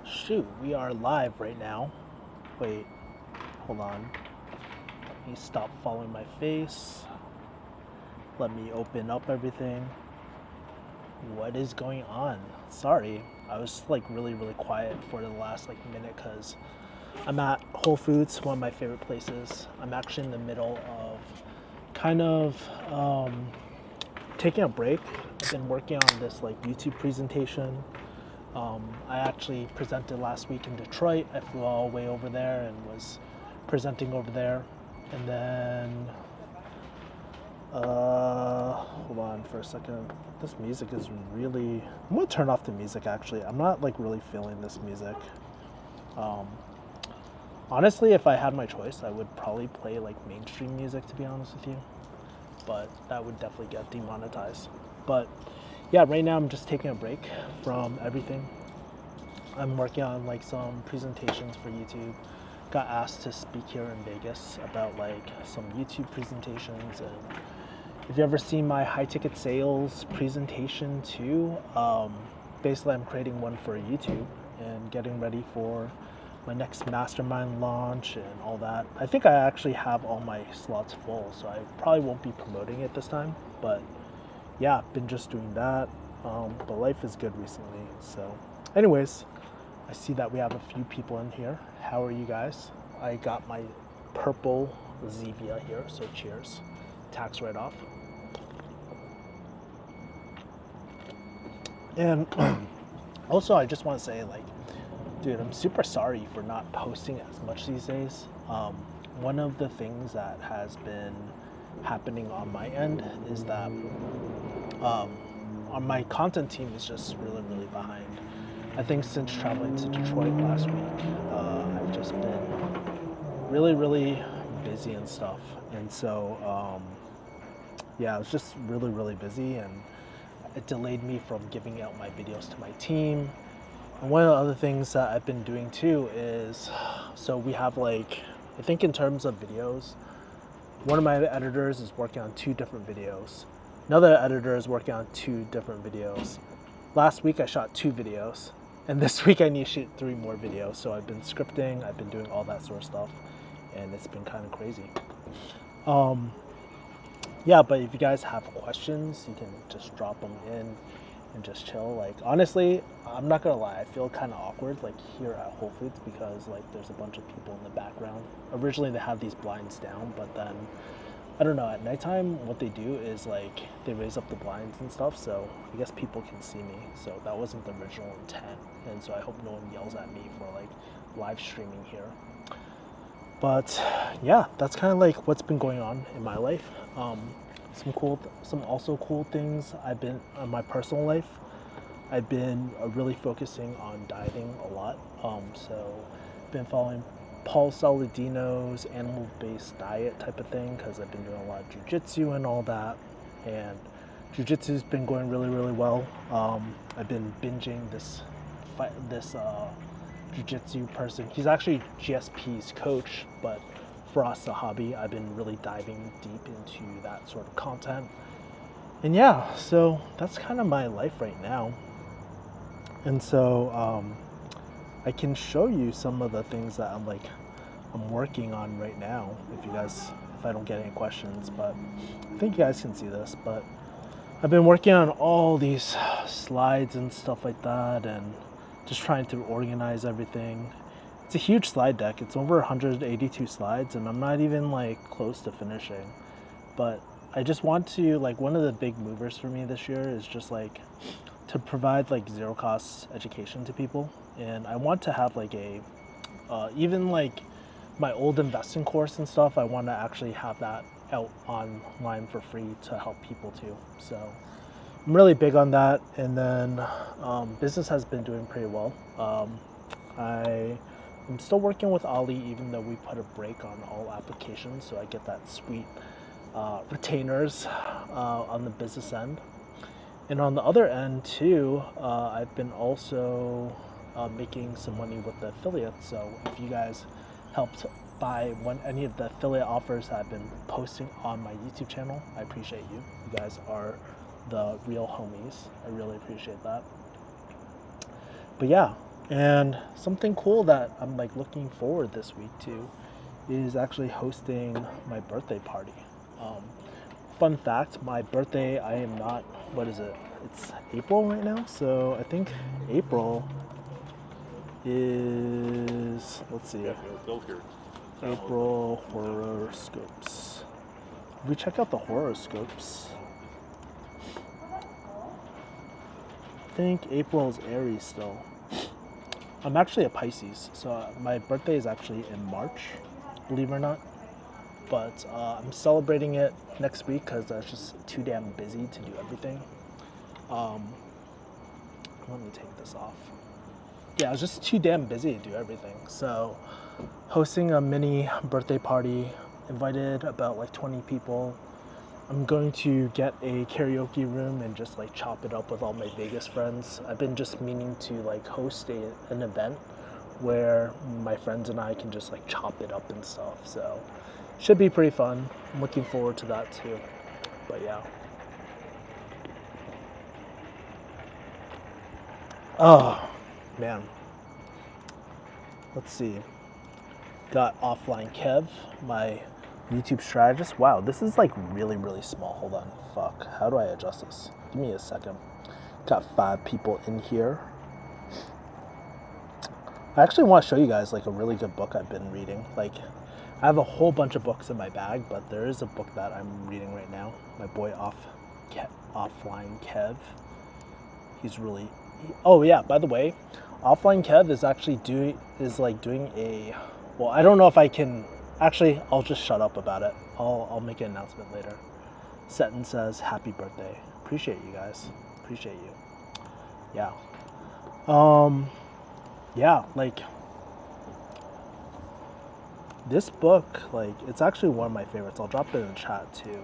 Shoot, we are live right now. Wait, hold on. Let me stop following my face. Let me open up everything. What is going on? Sorry, I was like really quiet for the last like minute because I'm at Whole Foods, one of my favorite places. I'm actually in the middle of kind of taking a break. I've been working on this like YouTube presentation. I actually presented last week in Detroit. I flew all the way over there and was presenting over there. And then, hold on for a second. This music is really, I'm gonna turn off the music actually. I'm not like really feeling this music. Honestly, if I had my choice, I would probably play like mainstream music, to be honest with you. But that would definitely get demonetized. But yeah, right now I'm just taking a break from everything. I'm working on like some presentations for YouTube. Got asked to speak here in Vegas about like some YouTube presentations, and if you ever seen my high ticket sales presentation too, basically I'm creating one for YouTube and getting ready for my next mastermind launch and all that. I think I actually have all my slots full, so I probably won't be promoting it this time, but yeah, been just doing that. But life is good recently. So anyways, I see that we have a few people in here. How are you guys? I got my purple Zevia here, so cheers. Tax right off. And also I just want to say, like, dude, I'm super sorry for not posting as much these days. One of the things that has been happening on my end is that my content team is just really behind. I think since traveling to Detroit last week, I've just been really busy and stuff. And so, yeah, I was just really busy, and it delayed me from giving out my videos to my team. And one of the other things that I've been doing too is, so we have like, I think in terms of videos, one of my editors is working on 2 different videos. Another editor is working on 2 different videos. Last week I shot 2 videos, and this week I need to shoot 3 more videos. So I've been scripting, I've been doing all that sort of stuff, and it's been kind of crazy. Yeah, but if you guys have questions, you can just drop them in and just chill. Like, honestly, I'm not gonna lie, I feel kind of awkward like here at Whole Foods because like there's a bunch of people in the background. Originally they had these blinds down, but then I don't know, at nighttime what they do is like they raise up the blinds and stuff, so I guess people can see me. So that wasn't the original intent, and so I hope no one yells at me for like live streaming here. But yeah, that's kind of like what's been going on in my life. Some also cool things I've been on my personal life. I've been really focusing on dieting a lot. So been following Paul Saladino's animal-based diet type of thing because I've been doing a lot of jujitsu and all that. And jujitsu's been going really well. I've been binging this jiu-jitsu person. He's actually GSP's coach, but for us, the hobby, I've been really diving deep into that sort of content. And yeah, so that's kind of my life right now. And so I can show you some of the things that I'm working on right now if I don't get any questions, but I think you guys can see this. But I've been working on all these slides and stuff like that, and just trying to organize everything. It's a huge slide deck. It's over 182 slides, and I'm not even like close to finishing. But I just want to, like, one of the big movers for me this year is just like to provide like zero cost education to people, and I want to have like a even like my old investing course and stuff. I want to actually have that out online for free to help people too. So I'm really big on that. And then business has been doing pretty well. I'm still working with Ali, even though we put a break on all applications, so I get that sweet retainers on the business end. And on the other end too, I've been also making some money with the affiliates. So if you guys helped buy any of the affiliate offers that I've been posting on my YouTube channel, I appreciate you. You guys are the real homies. I really appreciate that. But yeah, and something cool that I'm like looking forward this week to is actually hosting my birthday party. Fun fact, my birthday, I am not, what is it? It's April right now, so I think April is, let's see, April horoscopes. If we check out the horoscopes, I think April is Aries still. I'm actually a Pisces, so my birthday is actually in March, believe it or not. But I'm celebrating it next week because I was just too damn busy to do everything. Let me take this off. Yeah, I was just too damn busy to do everything. So hosting a mini birthday party, invited about like 20 people. I'm going to get a karaoke room and just like chop it up with all my Vegas friends. I've been just meaning to like host an event where my friends and I can just like chop it up and stuff. So should be pretty fun. I'm looking forward to that too. But yeah. Oh, man. Let's see. Got Offline Kev, my YouTube strategist. Wow, this is like really, really small. Hold on. Fuck. How do I adjust this? Give me a second. Got 5 people in here. I actually want to show you guys like a really good book I've been reading. Like, I have a whole bunch of books in my bag, but there is a book that I'm reading right now. My boy Offline Kev. He's really. Oh yeah. By the way, Offline Kev is actually doing a. Well, I don't know if I can. Actually, I'll just shut up about it. I'll make an announcement later. Seton says happy birthday. Appreciate you guys. Appreciate you. Yeah. Yeah. Like. This book, like, it's actually one of my favorites. I'll drop it in the chat too.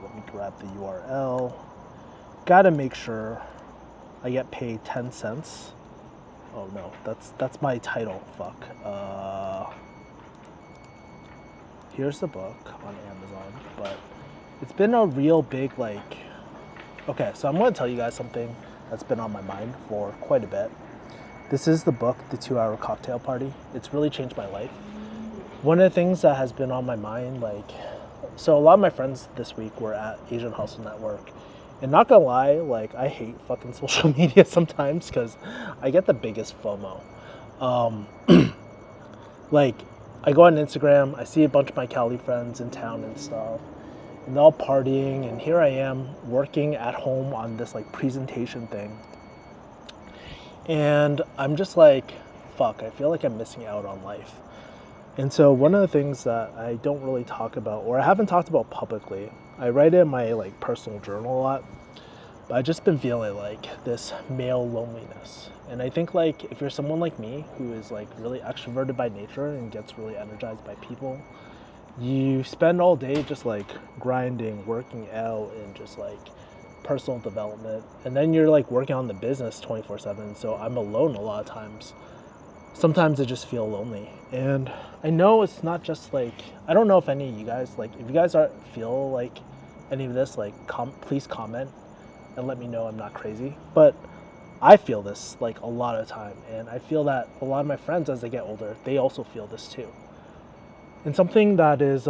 Let me grab the URL. Gotta make sure I get paid 10 cents. Oh no, that's my title. Fuck. Here's the book on Amazon, but it's been a real big like. Okay, so I'm gonna tell you guys something that's been on my mind for quite a bit. This is the book, The 2-Hour Cocktail Party. It's really changed my life. One of the things that has been on my mind, like, so a lot of my friends this week were at Asian Hustle Network. And not gonna lie, like, I hate fucking social media sometimes because I get the biggest FOMO. Like, I go on Instagram, I see a bunch of my Cali friends in town and stuff, and they're all partying, and here I am working at home on this, like, presentation thing. And I'm just like, fuck, I feel like I'm missing out on life. And so one of the things that I don't really talk about, or I haven't talked about publicly, I write it in my like personal journal a lot, but I've just been feeling like this male loneliness. And I think like if you're someone like me who is like really extroverted by nature and gets really energized by people, you spend all day just like grinding, working out, and just like personal development, and then you're like working on the business 24/7. So I'm alone a lot of times. Sometimes I just feel lonely, and I know it's not just like, I don't know if any of you guys, like if you guys feel like any of this, like please comment and let me know I'm not crazy. But I feel this like a lot of time, and I feel that a lot of my friends as they get older, they also feel this too. And something that is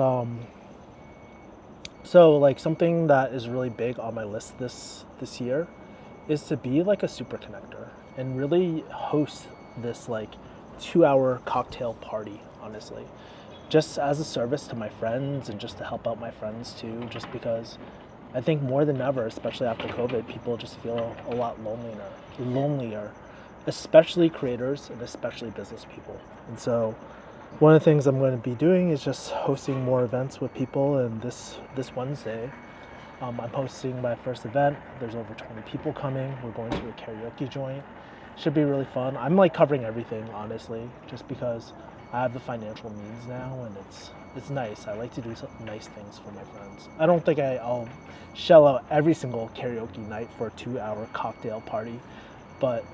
something that is really big on my list this year is to be like a super connector and really host this like 2-hour cocktail party, honestly, just as a service to my friends and just to help out my friends too, just because I think more than ever, especially after COVID, people just feel a lot lonelier, especially creators and especially business people. And so one of the things I'm going to be doing is just hosting more events with people. And this Wednesday, I'm hosting my first event. There's over 20 people coming. We're going to a karaoke joint. Should be really fun. I'm like covering everything, honestly, just because I have the financial means now, and it's nice. I like to do some nice things for my friends. I don't think I'll shell out every single karaoke night for a 2-hour cocktail party, but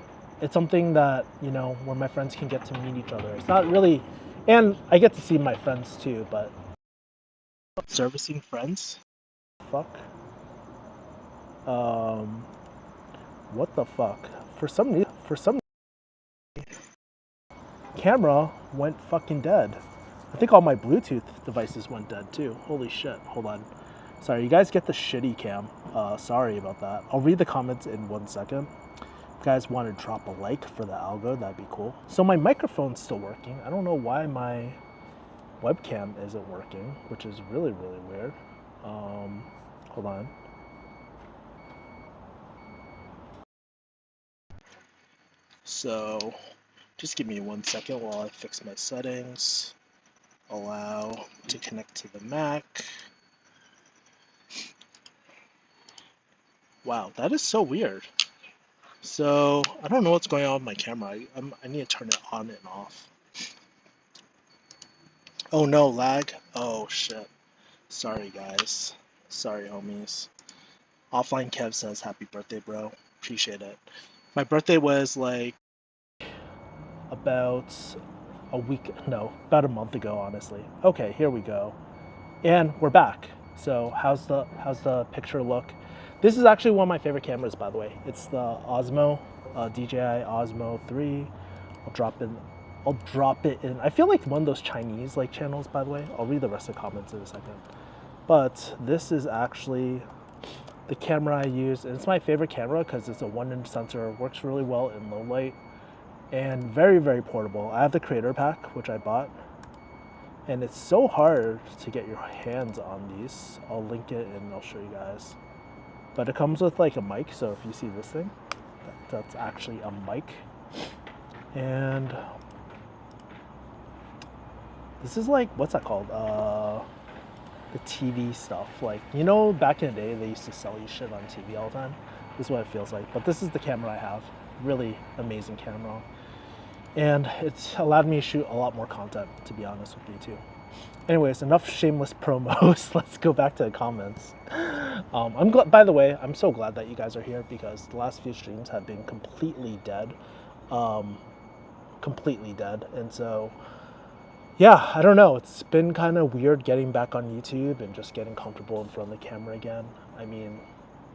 it's something that, you know, where my friends can get to meet each other. It's not really, and I get to see my friends too, but servicing friends? Fuck. What the fuck? For some reason, camera went fucking dead. I think all my Bluetooth devices went dead too. Holy shit. Hold on. Sorry, you guys get the shitty cam. Sorry about that. I'll read the comments in 1 second. If you guys want to drop a like for the algo, that'd be cool. So my microphone's still working. I don't know why my webcam isn't working, which is really, really weird. Hold on. So just give me 1 second while I fix my settings. Allow to connect to the Mac. Wow, that is so weird. So I don't know what's going on with my camera. I need to turn it on and off. Oh no, lag. Oh shit. Sorry guys. Sorry homies. Offline Kev says happy birthday, bro. Appreciate it. My birthday was like about a month ago, honestly. Okay, here we go. And we're back. So how's the picture look? This is actually one of my favorite cameras, by the way. It's the Osmo, DJI Osmo 3. I'll drop it in. I feel like one of those Chinese like channels, by the way. I'll read the rest of the comments in a second. But this is actually the camera I use, and it's my favorite camera because it's a 1-inch sensor, works really well in low light, and very, very portable. I have the creator pack, which I bought, and it's so hard to get your hands on these. I'll link it and I'll show you guys. But it comes with like a mic, so if you see this thing, that's actually a mic. And this is like, what's that called? The TV stuff. Like, you know, back in the day, they used to sell you shit on TV all the time. This is what it feels like. But this is the camera I have. Really amazing camera. And it's allowed me to shoot a lot more content, to be honest with you too. Anyways, enough shameless promos. Let's go back to the comments. I'm glad, by the way, I'm so glad that you guys are here because the last few streams have been completely dead. Completely dead. And so, yeah, I don't know. It's been kind of weird getting back on YouTube and just getting comfortable in front of the camera again. I mean,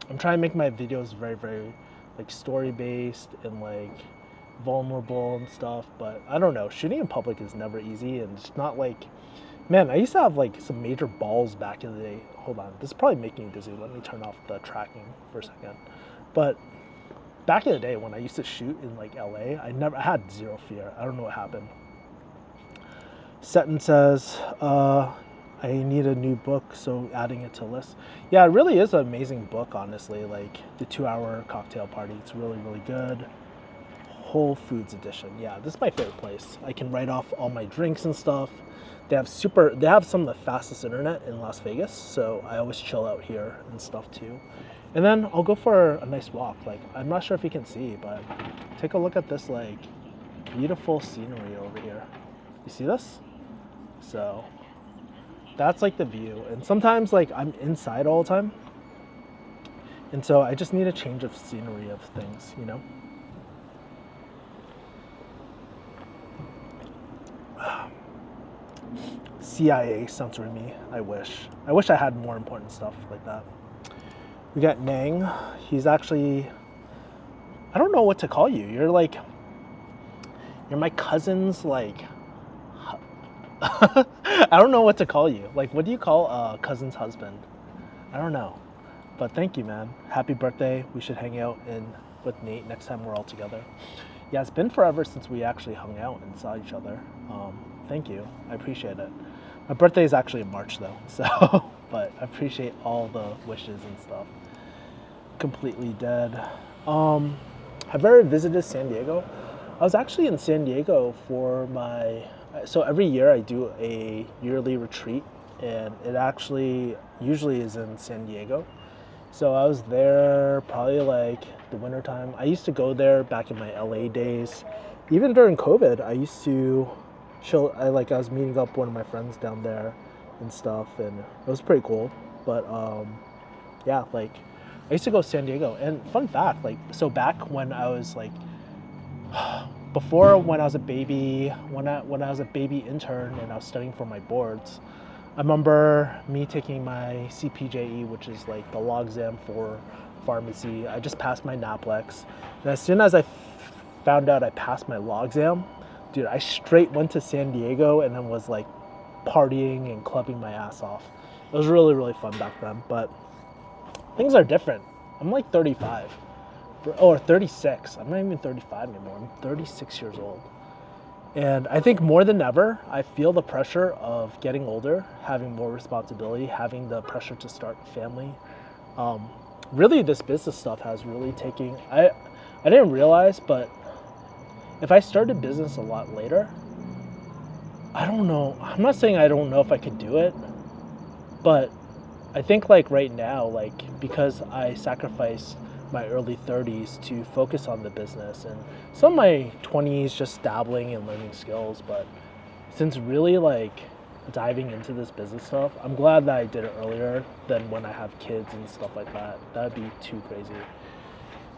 I'm trying to make my videos very, very like story-based and like vulnerable and stuff, but I don't know. Shooting in public is never easy, and it's not like, man, I used to have like some major balls back in the day. Hold on, this is probably making me dizzy. Let me turn off the tracking for a second. But back in the day when I used to shoot in like LA, I had zero fear. I don't know what happened. Seton says, I need a new book, so adding it to list. Yeah, it really is an amazing book, honestly. Like the 2-hour cocktail party, it's really, really good. Whole Foods edition. Yeah, this is my favorite place. I can write off all my drinks and stuff. They have some of the fastest internet in Las Vegas, so I always chill out here and stuff too. And then I'll go for a nice walk. Like, I'm not sure if you can see, but take a look at this like beautiful scenery over here. You see this? So that's like the view. And sometimes like I'm inside all the time, and so I just need a change of scenery of things, you know. CIA censoring me. I wish I had more important stuff like that. We got Nang. He's actually, I don't know what to call you. You're my cousin's like, I don't know what to call you. Like, what do you call a cousin's husband? I don't know. But thank you, man. Happy birthday. We should hang out with Nate next time we're all together. Yeah, it's been forever since we actually hung out and saw each other. Thank you. I appreciate it. My birthday is actually in March though, so but I appreciate all the wishes and stuff. Completely dead. Um, have you ever visited San Diego? I was actually in San Diego for my. So every year I do a yearly retreat, and it actually usually is in San Diego. So I was there probably like the wintertime. I used to go there back in my LA days. Even during COVID, I used to chill. I was meeting up one of my friends down there and stuff, and it was pretty cool. But yeah, like I used to go to San Diego. And fun fact, like so back when I was like before when I was a baby, when I was a baby intern and I was studying for my boards, I remember me taking my CPJE, which is like the law exam for pharmacy. I just passed my NAPLEX. And as soon as I found out I passed my law exam, dude, I straight went to San Diego and then was like partying and clubbing my ass off. It was really, really fun back then, but things are different. I'm like 35 or 36. I'm not even 35 anymore. I'm 36 years old. And I think more than ever, I feel the pressure of getting older, having more responsibility, having the pressure to start a family. Really, this business stuff has really taken. I didn't realize, but if I started business a lot later, I don't know. I'm not saying I don't know if I could do it, but I think like right now, like because I sacrificed my early 30s to focus on the business and some of my 20s just dabbling and learning skills, but since really like diving into this business stuff, I'm glad that I did it earlier than when I have kids and stuff like that. That'd be too crazy.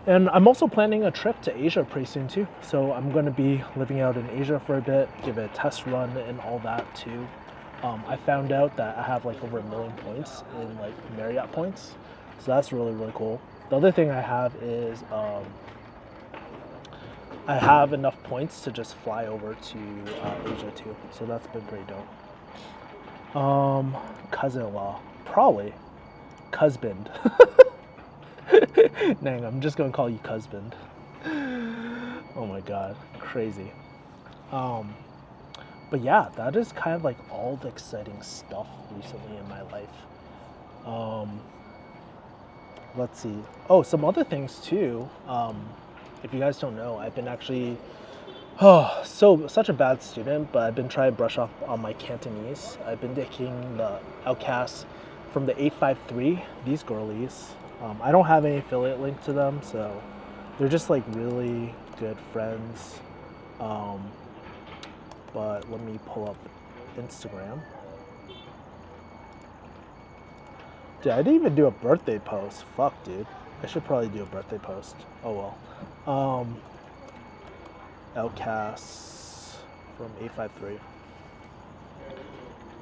And I'm also planning a trip to Asia pretty soon too. So I'm going to be living out in Asia for a bit, give it a test run and all that too. I found out that I have like over 1 million points in like Marriott points. So that's really, really cool. The other thing I have is I have enough points to just fly over to Asia too. So that's been pretty dope. Cousin-in-law, probably. Cusband. Dang, I'm just gonna call you Cusband. Oh my god, crazy. But yeah, that is kind of like all the exciting stuff recently in my life. Let's see. Oh, some other things too. If you guys don't know, I've been actually such a bad student, but I've been trying to brush up on my Cantonese. I've been taking the outcasts from the 853, these girlies. I don't have any affiliate link to them, so they're just like really good friends. But let me pull up Instagram. Dude, I didn't even do a birthday post. Fuck, dude. I should probably do a birthday post. Oh well. Outcasts from 853.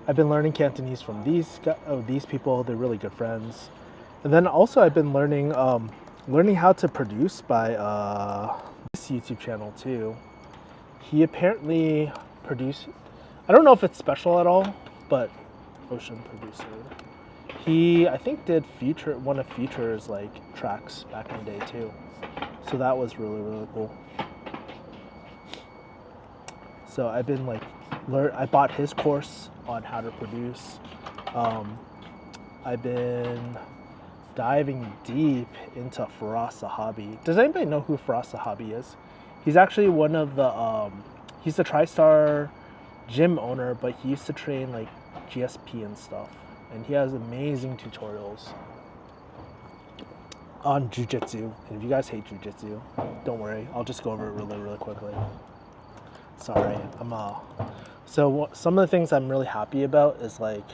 I've been learning Cantonese from these people. They're really good friends. And then also I've been learning how to produce by this YouTube channel too. He apparently produced. I don't know if it's special at all, but Ocean producer. He, I think, did one of Future's like tracks back in the day too. So that was really, really cool. So I've been like, I bought his course on how to produce. I've been diving deep into Faraz Sahabi. Does anybody know who Faraz Sahabi is? He's actually one of the, he's the TriStar gym owner, but he used to train like GSP and stuff. And he has amazing tutorials on jiu-jitsu. And if you guys hate jiu-jitsu, don't worry. I'll just go over it really, really quickly. Sorry, so some of the things I'm really happy about is like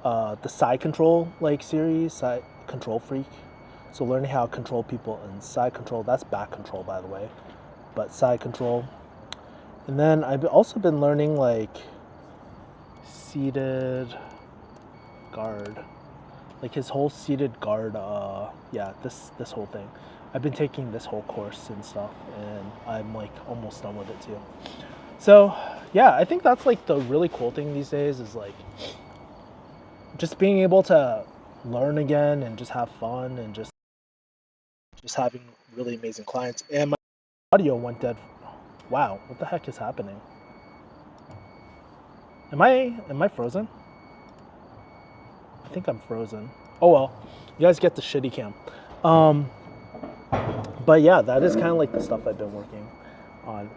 the side control series, side control freak. So learning how to control people in side control. That's back control, by the way, but side control. And then I've also been learning like seated guard, like his whole seated guard. This whole thing. I've been taking this whole course and stuff, and I'm like almost done with it too. So yeah, I think that's like the really cool thing these days is like just being able to learn again and just have fun and just having really amazing clients. And my audio went dead. Wow, what the heck is happening? Am I frozen? think I'm frozen. Oh well, you guys get the shitty cam. But yeah, that is kind of like the stuff I've been working on.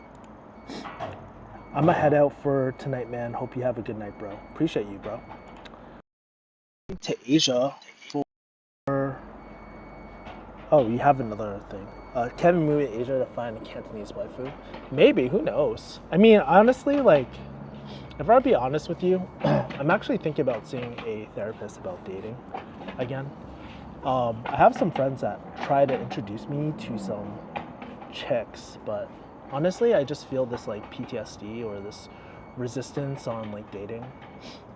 I'm gonna head out for tonight, man. Hope you have a good night, bro. Appreciate you, bro. To Asia for... Oh, you have another thing. Can move to Asia to find a Cantonese waifu? Maybe, who knows? I mean, honestly, like, if I'll be honest with you, I'm actually thinking about seeing a therapist about dating again. I have some friends that try to introduce me to some chicks, but honestly, I just feel this like PTSD or this resistance on like dating.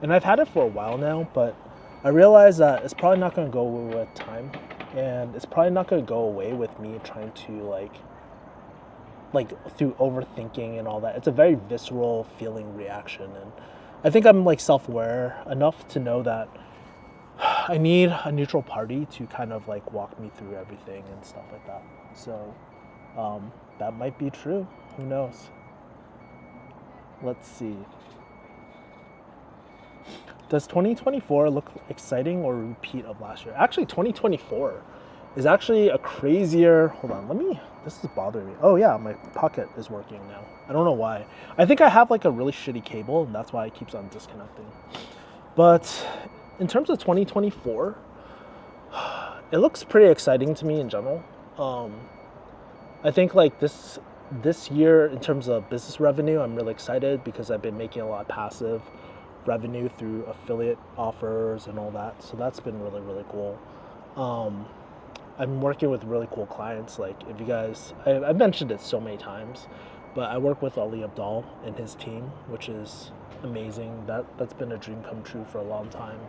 And I've had it for a while now, but I realize that it's probably not going to go away with time, and it's probably not going to go away with me trying to like through overthinking and all that. It's a very visceral feeling reaction, and I think I'm like self-aware enough to know that I need a neutral party to kind of like walk me through everything and stuff like that. So that might be true. Who knows? Let's see. Does 2024 look exciting or a repeat of last year? Actually, 2024 is actually a crazier... Hold on, this is bothering me. Oh yeah, my pocket is working now. I don't know why. I think I have like a really shitty cable, and that's why it keeps on disconnecting. But in terms of 2024, it looks pretty exciting to me in general. I think like this year, in terms of business revenue, I'm really excited because I've been making a lot of passive revenue through affiliate offers and all that. So that's been really, really cool. I'm working with really cool clients. Like if you guys, I've mentioned it so many times, but I work with Ali Abdaal and his team, which is amazing. That's been a dream come true for a long time.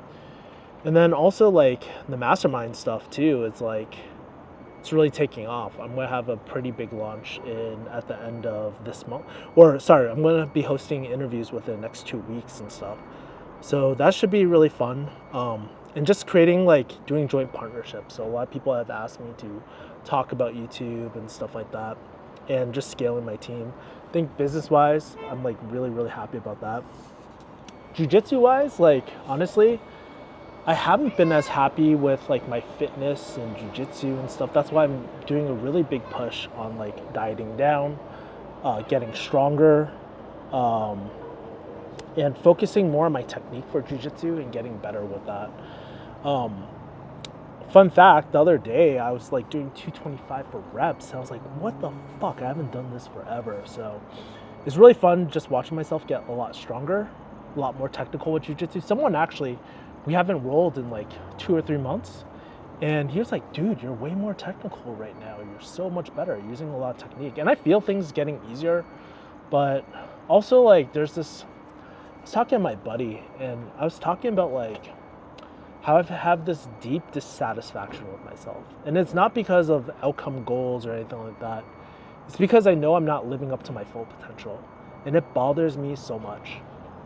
And then also like the mastermind stuff too, it's like, it's really taking off. I'm going to have a pretty big launch at the end of this month. I'm going to be hosting interviews within the next 2 weeks and stuff. So that should be really fun. And just creating, like, doing joint partnerships. So a lot of people have asked me to talk about YouTube and stuff like that. And just scaling my team. I think business-wise, I'm, like, really, really happy about that. Jiu-jitsu-wise, like, honestly, I haven't been as happy with like my fitness and jiu-jitsu and stuff. That's why I'm doing a really big push on like dieting down, getting stronger, and focusing more on my technique for jiu-jitsu and getting better with that. Fun fact, the other day I was like doing 225 for reps, and I was like, what the fuck? I haven't done this forever. So it's really fun just watching myself get a lot stronger, a lot more technical with jiu-jitsu. Someone actually, we haven't rolled in like 2 or 3 months, and he was like, dude, you're way more technical right now. You're so much better, you're using a lot of technique. And I feel things getting easier, but also like there's this, I was talking to my buddy, and I was talking about like how I have this deep dissatisfaction with myself. And it's not because of outcome goals or anything like that. It's because I know I'm not living up to my full potential, and it bothers me so much.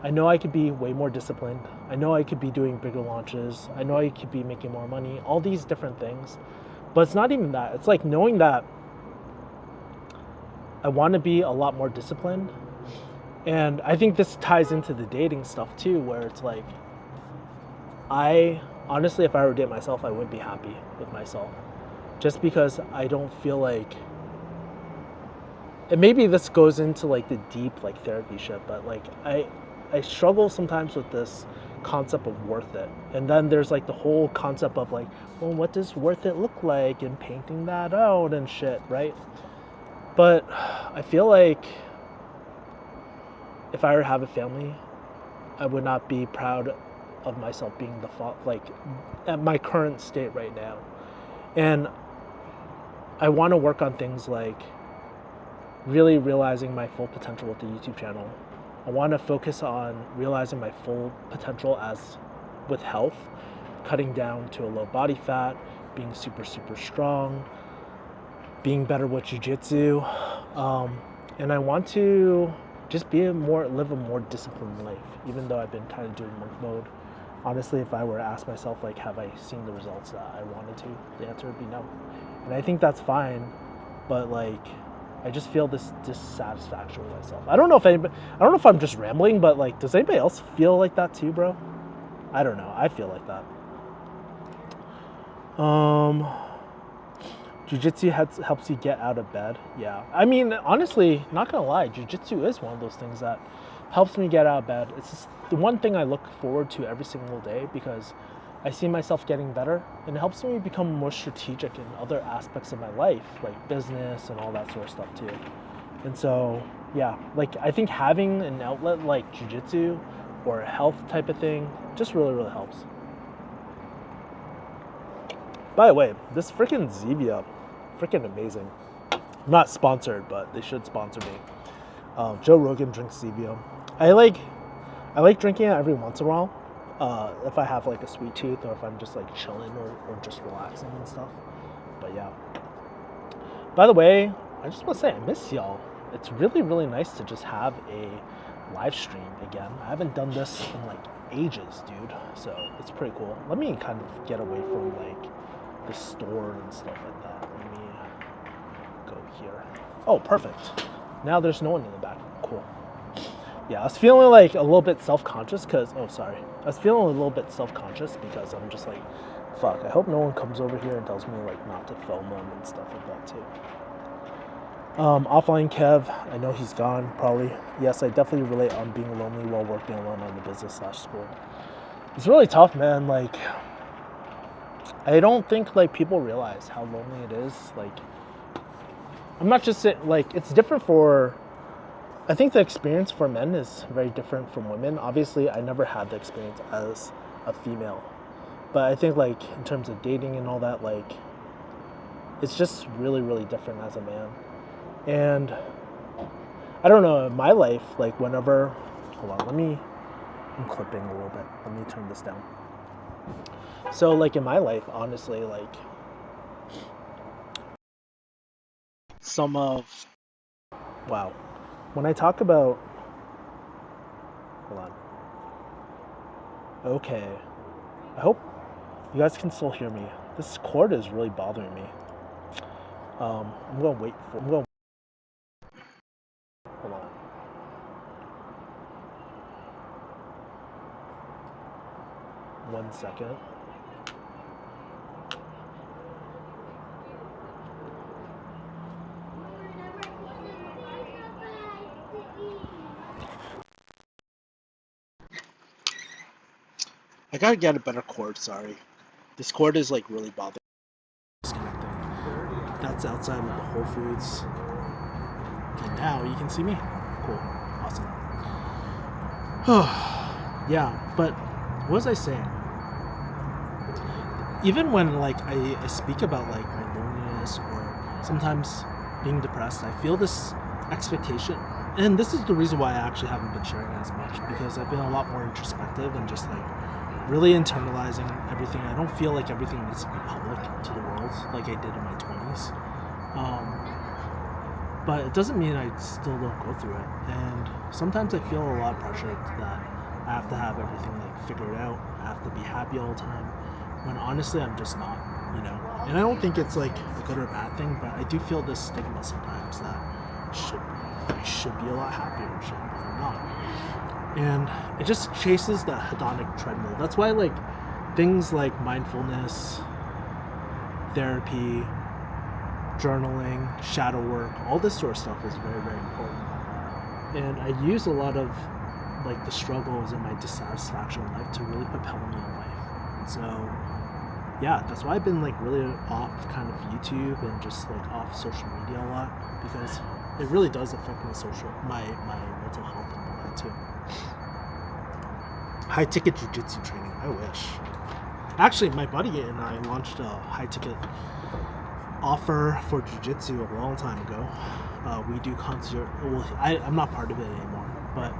I know I could be way more disciplined. I know I could be doing bigger launches. I know I could be making more money, all these different things. But it's not even that. It's like knowing that I want to be a lot more disciplined. And I think this ties into the dating stuff too, where it's like, I honestly, if I were to date myself, I wouldn't be happy with myself. Just because I don't feel like, and maybe this goes into like the deep like therapy shit, but like I struggle sometimes with this concept of worth it. And then there's like the whole concept of like, well, what does worth it look like, and painting that out and shit, right? But I feel like if I were to have a family, I would not be proud of myself being like at my current state right now. And I want to work on things like really realizing my full potential with the YouTube channel. I want to focus on realizing my full potential as with health, cutting down to a low body fat, being super, super strong, being better with jiu-jitsu. And I want to just live a more disciplined life, even though I've been kind of doing monk mode. Honestly, if I were to ask myself, like, have I seen the results that I wanted to? The answer would be no. And I think that's fine, but like, I just feel this dissatisfaction with myself. I don't know if I'm just rambling, but like, does anybody else feel like that too, bro? I don't know. I feel like that. Um, Jiu-jitsu helps you get out of bed. Yeah. I mean, honestly, not gonna lie, jiu-jitsu is one of those things that helps me get out of bed. It's just the one thing I look forward to every single day because I see myself getting better and it helps me become more strategic in other aspects of my life, like business and all that sort of stuff too. And so, yeah, like I think having an outlet like jiu-jitsu or a health type of thing just really, really helps. By the way, this freaking Zevia, freaking amazing. I'm not sponsored, but they should sponsor me. Joe Rogan drinks Zevia. I like drinking it every once in a while. If I have like a sweet tooth or if I'm just like chilling or just relaxing and stuff. But yeah. By the way, I just want to say I miss y'all. It's really, really nice to just have a live stream again. I haven't done this in like ages, dude. So it's pretty cool. Let me kind of get away from like the store and stuff like that. Let me go here. Oh, perfect. Now there's no one in the back. Cool. Yeah, I was feeling like a little bit self-conscious because, oh, sorry. I was feeling a little bit self-conscious because I'm just like, fuck, I hope no one comes over here and tells me like not to film them and stuff like that too. Offline Kev, I know he's gone, probably. Yes, I definitely relate on being lonely while working alone on the business/school. It's really tough, man. Like, I don't think like people realize how lonely it is. Like, I'm not just saying, like, it's different for, I think the experience for men is very different from women. Obviously, I never had the experience as a female. But I think like in terms of dating and all that, like, it's just really, really different as a man. And I don't know, in my life, like whenever, hold on, I'm clipping a little bit. Let me turn this down. So like in my life, honestly, like wow. When I talk about, hold on. Okay. I hope you guys can still hear me. This cord is really bothering me. I'm going to wait for, hold on. One second. I gotta get a better cord, sorry. This cord is like really bothering me. Disconnecting. That's outside of the Whole Foods. And now you can see me. Cool. Awesome. Yeah, but what was I saying? Even when like I speak about like my loneliness or sometimes being depressed, I feel this expectation. And this is the reason why I actually haven't been sharing as much, because I've been a lot more introspective and just like really internalizing everything. I don't feel like everything needs to be public to the world like I did in my 20s. But it doesn't mean I still don't go through it. And sometimes I feel a lot of pressure that I have to have everything like figured out. I have to be happy all the time. When honestly, I'm just not, you know. And I don't think it's like a good or bad thing, but I do feel this stigma sometimes that I should be a lot happier, but I'm not. And it just chases the hedonic treadmill. That's why like things like mindfulness, therapy, journaling, shadow work, all this sort of stuff is very, very important. And I use a lot of like the struggles and my dissatisfaction in life to really propel me in life. And so yeah, that's why I've been like really off kind of YouTube and just like off social media a lot, because it really does affect my mental health and all that too. High ticket jiu-jitsu training, I wish. Actually, my buddy and I launched a high ticket offer for jiu-jitsu a long time ago. We do concierge, well, I'm not part of it anymore, but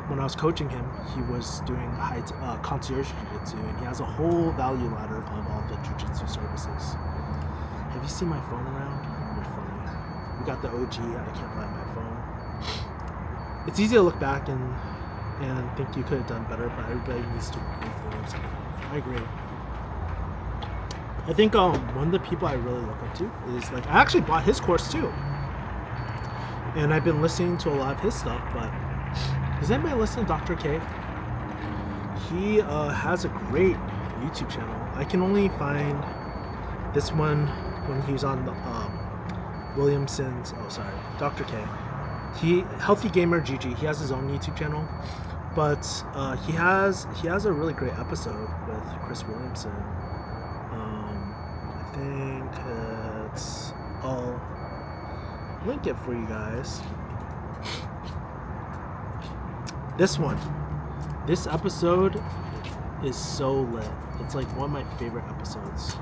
when I was coaching him, he was doing concierge jiu-jitsu, and he has a whole value ladder of all the jiu-jitsu services. Have you seen my phone around? You're funny. We got the OG, I can't find my phone. It's easy to look back and think you could have done better, but everybody needs to move forward. I agree. I think one of the people I really look up to is like, I actually bought his course too, and I've been listening to a lot of his stuff. But does anybody listen to Dr. K? He has a great YouTube channel. I can only find This one, when he was on the Williamson's, Dr. K. Healthy Gamer GG. He has his own YouTube channel, but he has a really great episode with Chris Williamson. I think I'll link it for you guys. This episode is so lit. It's like one of my favorite episodes.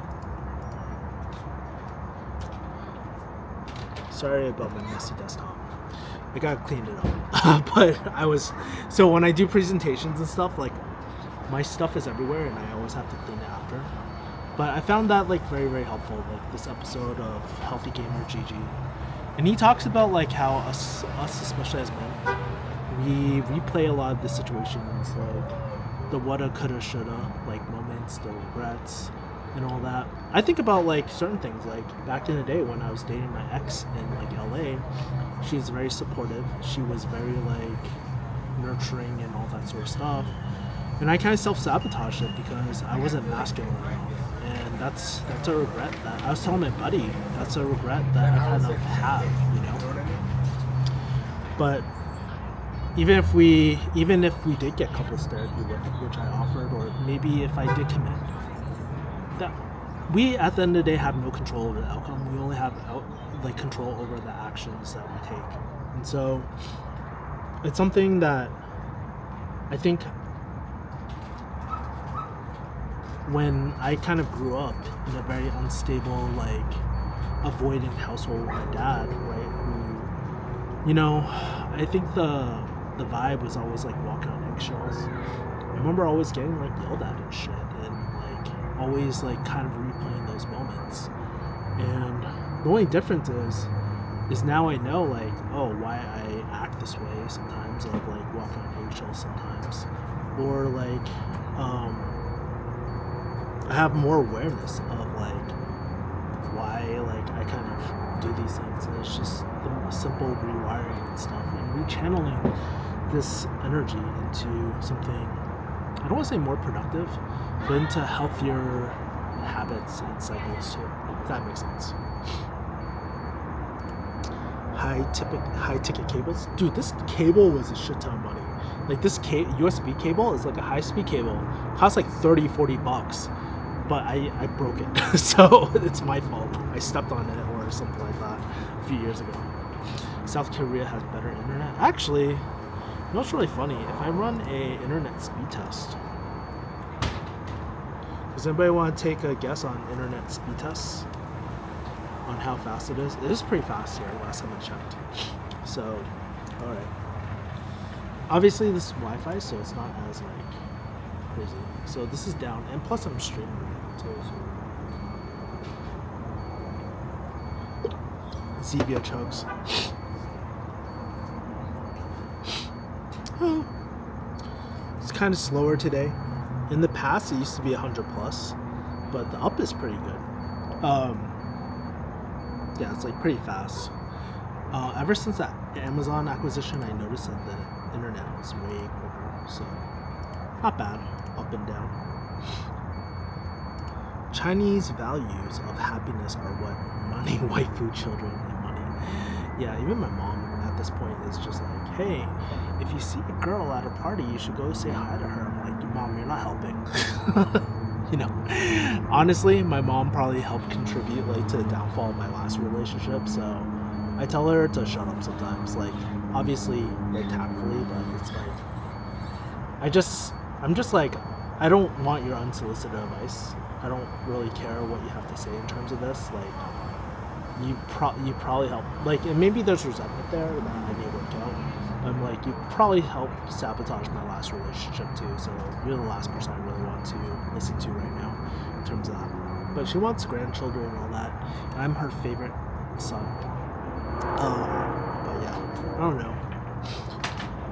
Sorry about my messy desktop. I gotta clean it up. But so when I do presentations and stuff, like my stuff is everywhere and I always have to clean it after. But I found that like very, very helpful, like this episode of Healthy Gamer GG. And he talks about like how us especially as men, we replay a lot of the situations, like the woulda, coulda, shoulda, like moments, the regrets, and all that. I think about like certain things, like back in the day when I was dating my ex in like LA, she's very supportive. She was very like nurturing and all that sort of stuff. And I kind of self-sabotaged it because I wasn't masculine enough. And that's a regret that I was telling my buddy. That's a regret that I kind of have, you know. But even if we did get couples therapy, which I offered, or maybe if I did commit, that we at the end of the day have no control over the outcome. We only have control over the actions that we take. And so it's something that I think when I kind of grew up in a very unstable, like avoidant household with my dad, right, who, you know, I think the vibe was always like walking on eggshells. I remember always getting like yelled at and shit, and like always like kind of replaying those moments. And the only difference is now I know like, oh, why I act this way sometimes, of like walking on eggshells sometimes, or like I have more awareness of like why like I kind of do these things. And it's just the simple rewiring and stuff, and rechanneling this energy into something, I don't want to say more productive, but into healthier habits and cycles too, if that makes sense. High ticket cables, dude. This cable was a shit ton of money. Like this USB cable is like a high speed cable, costs like $30-$40, but I broke it. So it's my fault. I stepped on it or something like that a few years ago. South Korea has better internet. Actually, you know what's really funny? If I run a internet speed test, does anybody want to take a guess on internet speed tests? On how fast it is? It is pretty fast here last time I checked. So, alright. Obviously this is Wi-Fi, so it's not as like crazy. So this is down, and plus I'm streaming too. So. Zevia chugs. It's kind of slower today. In the past it used to be 100 plus, but the up is pretty good. Yeah, it's like pretty fast. Ever since that Amazon acquisition, I noticed that the internet was way quicker, so not bad, up and down. Chinese values of happiness are what? Money, waifu, children, and money. Yeah, even my mom at this point is just like, hey, if you see a girl at a party, you should go say hi to her. I'm like, Mom, you're not helping. You know, honestly, my mom probably helped contribute like to the downfall of my last relationship, so I tell her to shut up sometimes, like obviously like tactfully, but it's like I'm just like, I don't want your unsolicited advice. I don't really care what you have to say in terms of this. Like you probably help, like, and maybe there's resentment there that I may work out. I'm like, you probably helped sabotage my last relationship too, so you're the last person I really want to listen to right now in terms of that. But she wants grandchildren and all that, and I'm her favorite son. But yeah, I don't know.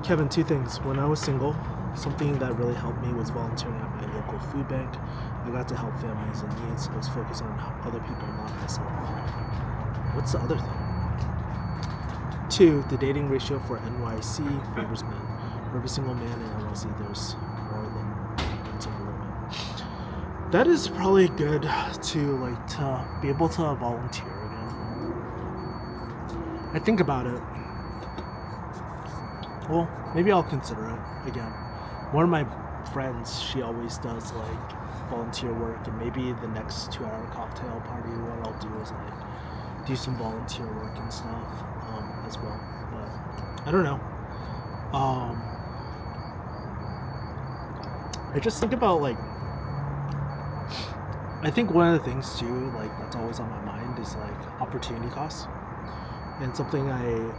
Kevin, two things. When I was single, something that really helped me was volunteering at my local food bank. I got to help families in need, so I was focused on other people, not myself. What's the other thing? 2, the dating ratio for NYC favors men. For every single man in NYC, there's more than one single woman. that is probably good to be able to volunteer again. I think about it. Well, maybe I'll consider it again. One of my friends, she always does like volunteer work, and maybe the next 2-hour cocktail party, what I'll do is like do some volunteer work and stuff as well. But I don't know. I just think about like, I think one of the things too, like that's always on my mind is like opportunity costs, and something I'm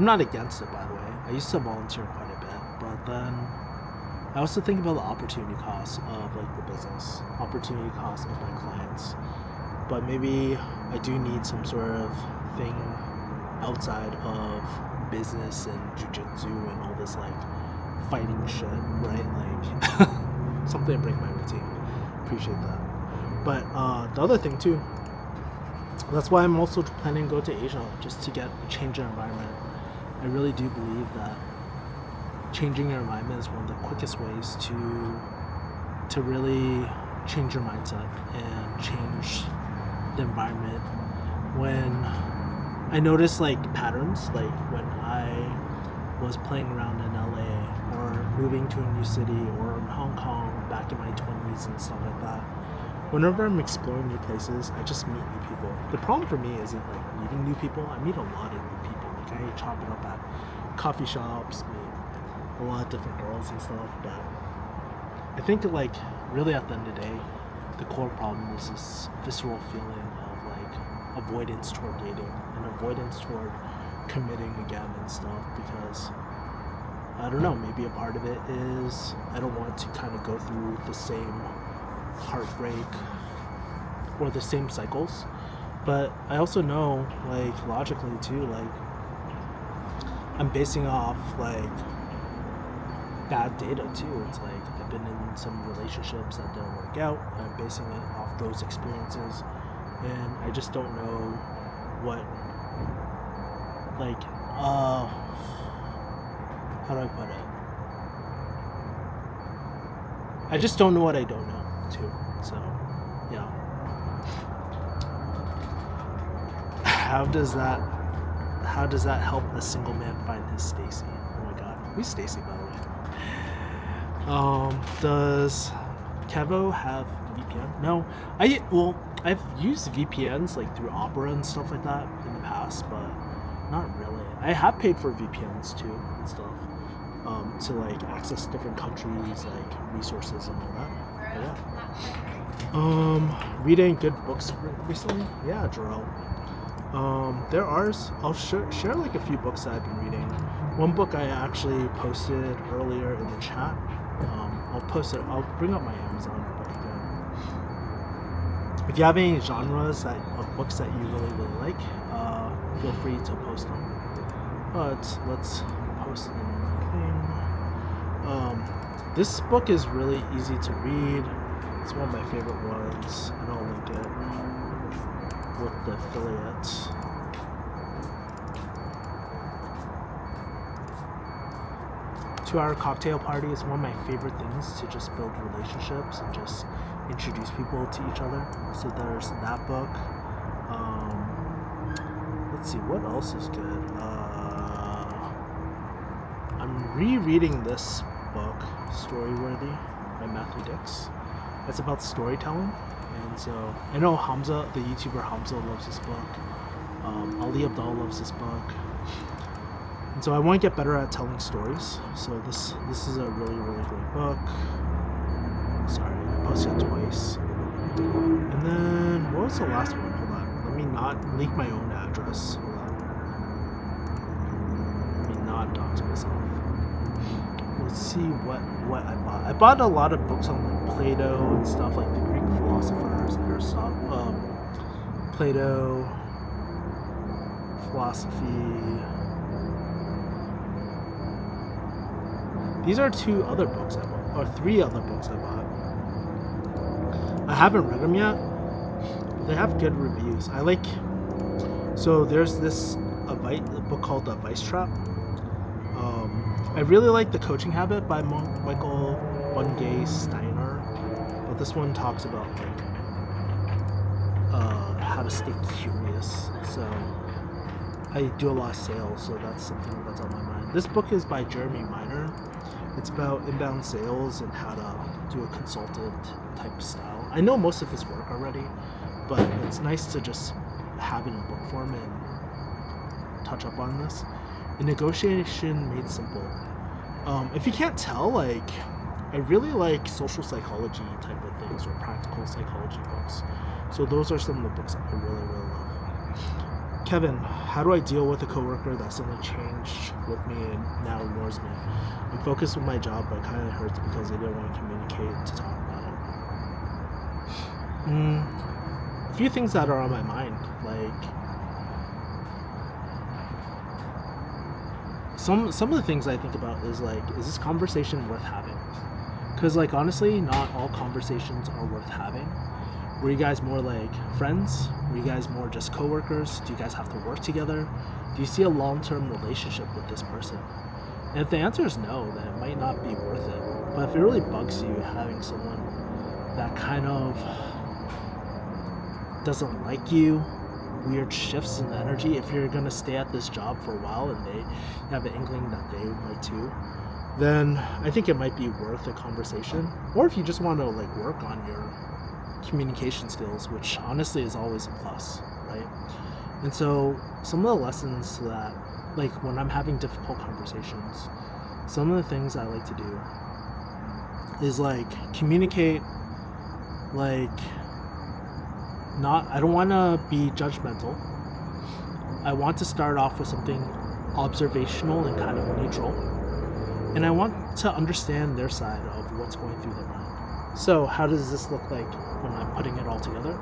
not against it, by the way. I used to volunteer quite a bit, but then I also think about the opportunity costs of like the business, opportunity costs of my clients. But maybe I do need some sort of thing outside of business and jujitsu and all this like fighting shit, right? Like something to break my routine. Appreciate that. But the other thing too, that's why I'm also planning to go to Asia, just to get a change in environment. I really do believe that changing your environment is one of the quickest ways to really change your mindset and change the environment. When I noticed like patterns, like when I was playing around in LA or moving to a new city or in Hong Kong back in my 20s and stuff like that, whenever I'm exploring new places, I just meet new people. The problem for me isn't like meeting new people. I meet a lot of new people. Like I chop it up at coffee shops, meet a lot of different girls and stuff. But I think like really at the end of the day, the core problem is this visceral feeling of like avoidance toward dating and avoidance toward committing again and stuff, because I don't know, maybe a part of it is I don't want to kind of go through the same heartbreak or the same cycles. But I also know like logically too, like I'm basing off like bad data too. It's like I've been in some relationships that didn't work out. I'm basing it off those experiences, and I just don't know what like how do I put it? I just don't know what I don't know too. So yeah. How does that help a single man find his Stacy? Oh my god. Who's Stacy, by the way? Does Kevo have VPN? No. I've used VPNs like through Opera and stuff like that in the past, but not really. I have paid for VPNs too and stuff. To like access different countries, like resources and all that. But yeah. Reading good books recently? Yeah, Jarrell. I'll share like a few books that I've been reading. One book I actually posted earlier in the chat. I'll bring up my Amazon book again. If you have any genres of books that you really, really like, feel free to post them. But let's post anything. This book is really easy to read. It's one of my favorite ones, and I'll link it with the affiliate. Two-hour cocktail party is one of my favorite things to just build relationships and just introduce people to each other. So there's that book. Let's see, what else is good? I'm rereading this book, Storyworthy by Matthew Dix. It's about storytelling. And so I know Hamza, the YouTuber Hamza, loves this book. Ali Abdaal loves this book. And so I want to get better at telling stories. So this is a really, really great book. Sorry, I posted it twice. And then what was the last one? Hold on. Let me not leak my own address. Hold on. Let me not dox myself. Let's see what I bought. I bought a lot of books on like Plato and stuff, like the Greek philosophers, Aristotle, Plato, philosophy. These are 2 other books I bought, or 3 other books I bought. I haven't read them yet, but they have good reviews. So there's a book called The Vice Trap. I really like The Coaching Habit by Michael Bungay Steiner. but this one talks about like how to stay curious. So I do a lot of sales, so that's something that's on my mind. This book is by Jeremy Miner. It's about inbound sales and how to do a consultant type style. I know most of his work already, but it's nice to just have it in book form and touch up on this. A negotiation made simple. If you can't tell, like, I really like social psychology type of things or practical psychology books. So those are some of the books that I really, really love. Kevin, how do I deal with a coworker that suddenly changed with me and now ignores me? I'm focused with my job, but it kind of hurts because they didn't want to communicate to talk about it. A few things that are on my mind, like some of the things I think about is like, is this conversation worth having? Because like honestly, not all conversations are worth having. Were you guys more like friends? Were you guys more just coworkers? Do you guys have to work together? Do you see a long-term relationship with this person? And if the answer is no, then it might not be worth it. But if it really bugs you having someone that kind of doesn't like you, weird shifts in the energy, if you're gonna stay at this job for a while and they have an inkling that they might too, then I think it might be worth a conversation. Or if you just want to like work on your communication skills, which honestly is always a plus, right? And so some of the lessons that, like when I'm having difficult conversations, some of the things I like to do is like communicate, like I don't want to be judgmental. I want to start off with something observational and kind of neutral. And I want to understand their side of what's going through their mind. So how does this look like when I'm putting it all together?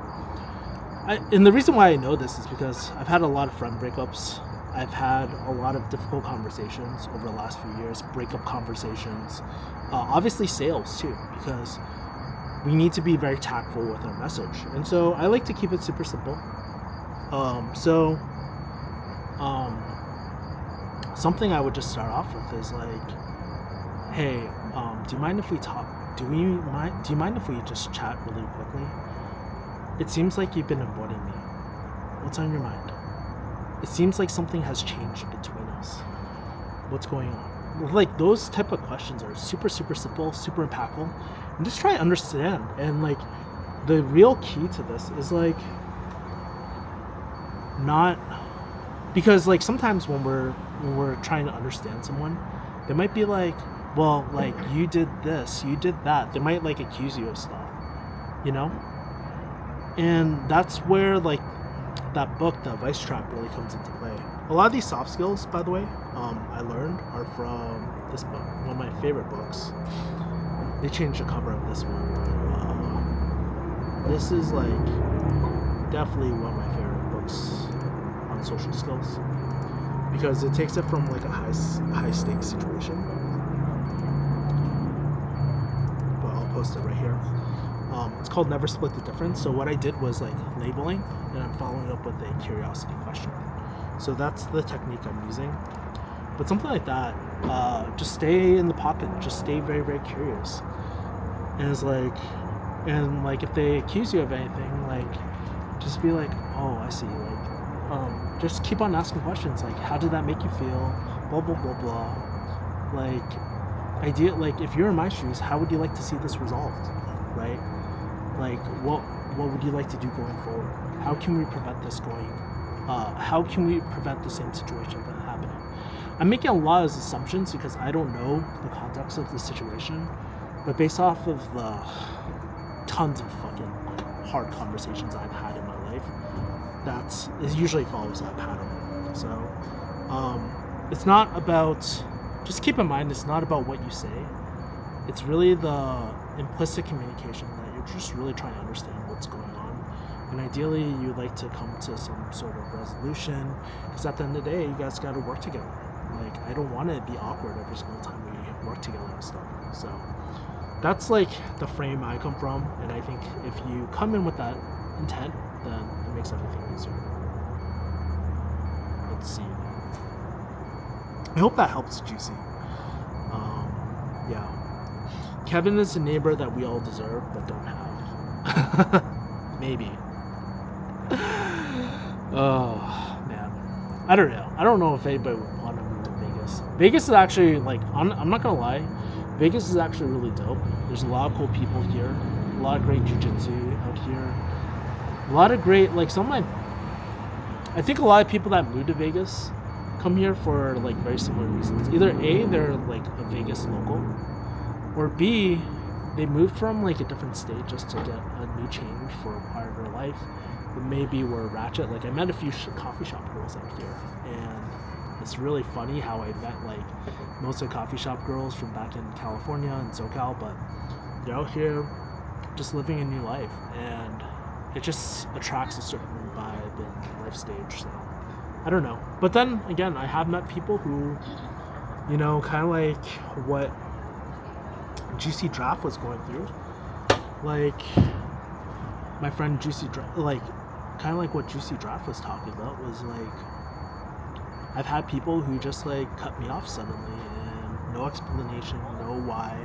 And the reason why I know this is because I've had a lot of friend breakups. I've had a lot of difficult conversations over the last few years, breakup conversations, obviously sales too, because we need to be very tactful with our message. And so I like to keep it super simple. Something I would just start off with is like, hey, do you mind if we talk? Do you mind if we just chat really quickly? It seems like you've been avoiding me. What's on your mind? It seems like something has changed between us. What's going on? Like those type of questions are super, super simple, super impactful, and just try to understand. And like the real key to this is like not, because like sometimes when we're trying to understand someone, they might be like, well, like you did this, you did that. They might like accuse you of stuff, you know? And that's where like that book, The Vice Trap, really comes into play. A lot of these soft skills, by the way, I learned are from this book, one of my favorite books. They changed the cover of this one. This is like definitely one of my favorite books on social skills because it takes it from like a high stakes situation. But I'll post it right here. It's called Never Split the Difference. So what I did was like labeling, and I'm following up with a curiosity question. So that's the technique I'm using. But something like that, just stay in the pocket. Just stay very, very curious. And it's like, if they accuse you of anything, like, just be like, oh, I see. Like, just keep on asking questions. Like, how did that make you feel? Blah blah blah blah. Like, if you're in my shoes, how would you like to see this resolved? Right? Like, what would you like to do going forward? How can we prevent this how can we prevent the same situation from happening? I'm making a lot of assumptions because I don't know the context of the situation, but based off of the tons of fucking hard conversations I've had in my life, it usually follows that pattern. So, it's not about, just keep in mind, it's not about what you say. It's really the implicit communication that you're just really trying to understand what's going on. And ideally, you'd like to come to some sort of resolution, because at the end of the day, you guys got to work together. Like, I don't want to be awkward every single time we work together and stuff. So that's like the frame I come from, and I think if you come in with that intent, then it makes everything easier. Let's see. I hope that helps, Juicy. Yeah. Kevin is a neighbor that we all deserve but don't have. Maybe. Oh man, I don't know. I don't know if anybody would want to move to Vegas. Vegas is actually like I'm not gonna lie, Vegas is actually really dope. There's a lot of cool people here, a lot of great jiu-jitsu out here, a lot of great like some of my. I think a lot of people that move to Vegas come here for like very similar reasons. Either A, they're like a Vegas local, or B, they moved from like a different state just to get a new change for a part of their life. Maybe we're ratchet. Like I met a few coffee shop girls out here, and it's really funny how I met like most of the coffee shop girls from back in California and SoCal, but they're out here just living a new life, and it just attracts a certain vibe and life stage. So I don't know. But then again, I have met people who, you know, kind of like what GC Draft was going through, like my friend Juicy Draft, like kind of like what Juicy Draft was talking about was like I've had people who just like cut me off suddenly and no explanation, no why.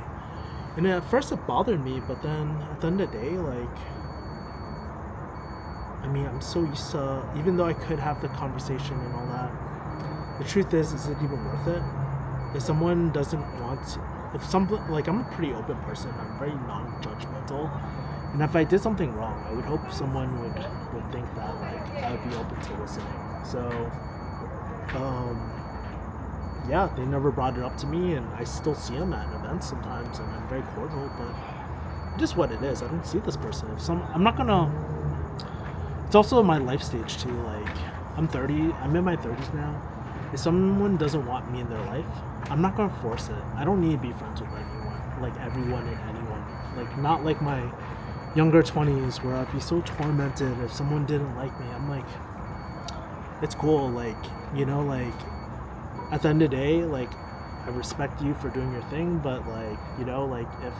And at first it bothered me, but then at the end of the day, like I mean, I'm so used to, even though I could have the conversation and all that, the truth is it even worth it? If someone doesn't want to, if something, like I'm a pretty open person, I'm very non-judgmental, and if I did something wrong, I would hope someone would think that like I would be open to listening. So, yeah, they never brought it up to me, and I still see them at events sometimes, and I'm very cordial, but it is what it is. I don't see this person. I'm not gonna. It's also my life stage too. Like I'm 30. I'm in my 30s now. If someone doesn't want me in their life, I'm not gonna force it. I don't need to be friends with anyone, like everyone and anyone. Like not like my younger 20s where I'd be so tormented if someone didn't like me. I'm like, it's cool. Like, you know, like at the end of the day, like I respect you for doing your thing, but like, you know, like if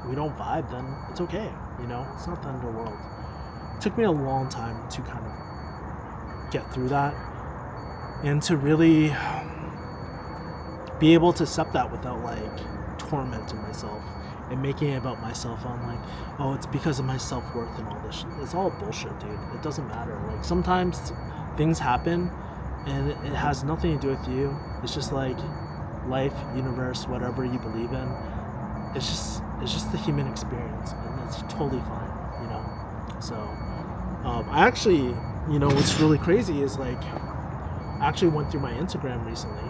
we don't vibe, then it's okay. You know, it's not the end of the world. It took me a long time to kind of get through that and to really be able to accept that without like tormenting myself and making it about myself. I'm like, oh, it's because of my self-worth and all this shit. It's all bullshit, dude. It doesn't matter. Like sometimes things happen and it has nothing to do with you. It's just like life, universe, whatever you believe in. It's just the human experience, and it's totally fine, you know. So I actually, you know, what's really crazy is like I actually went through my Instagram recently,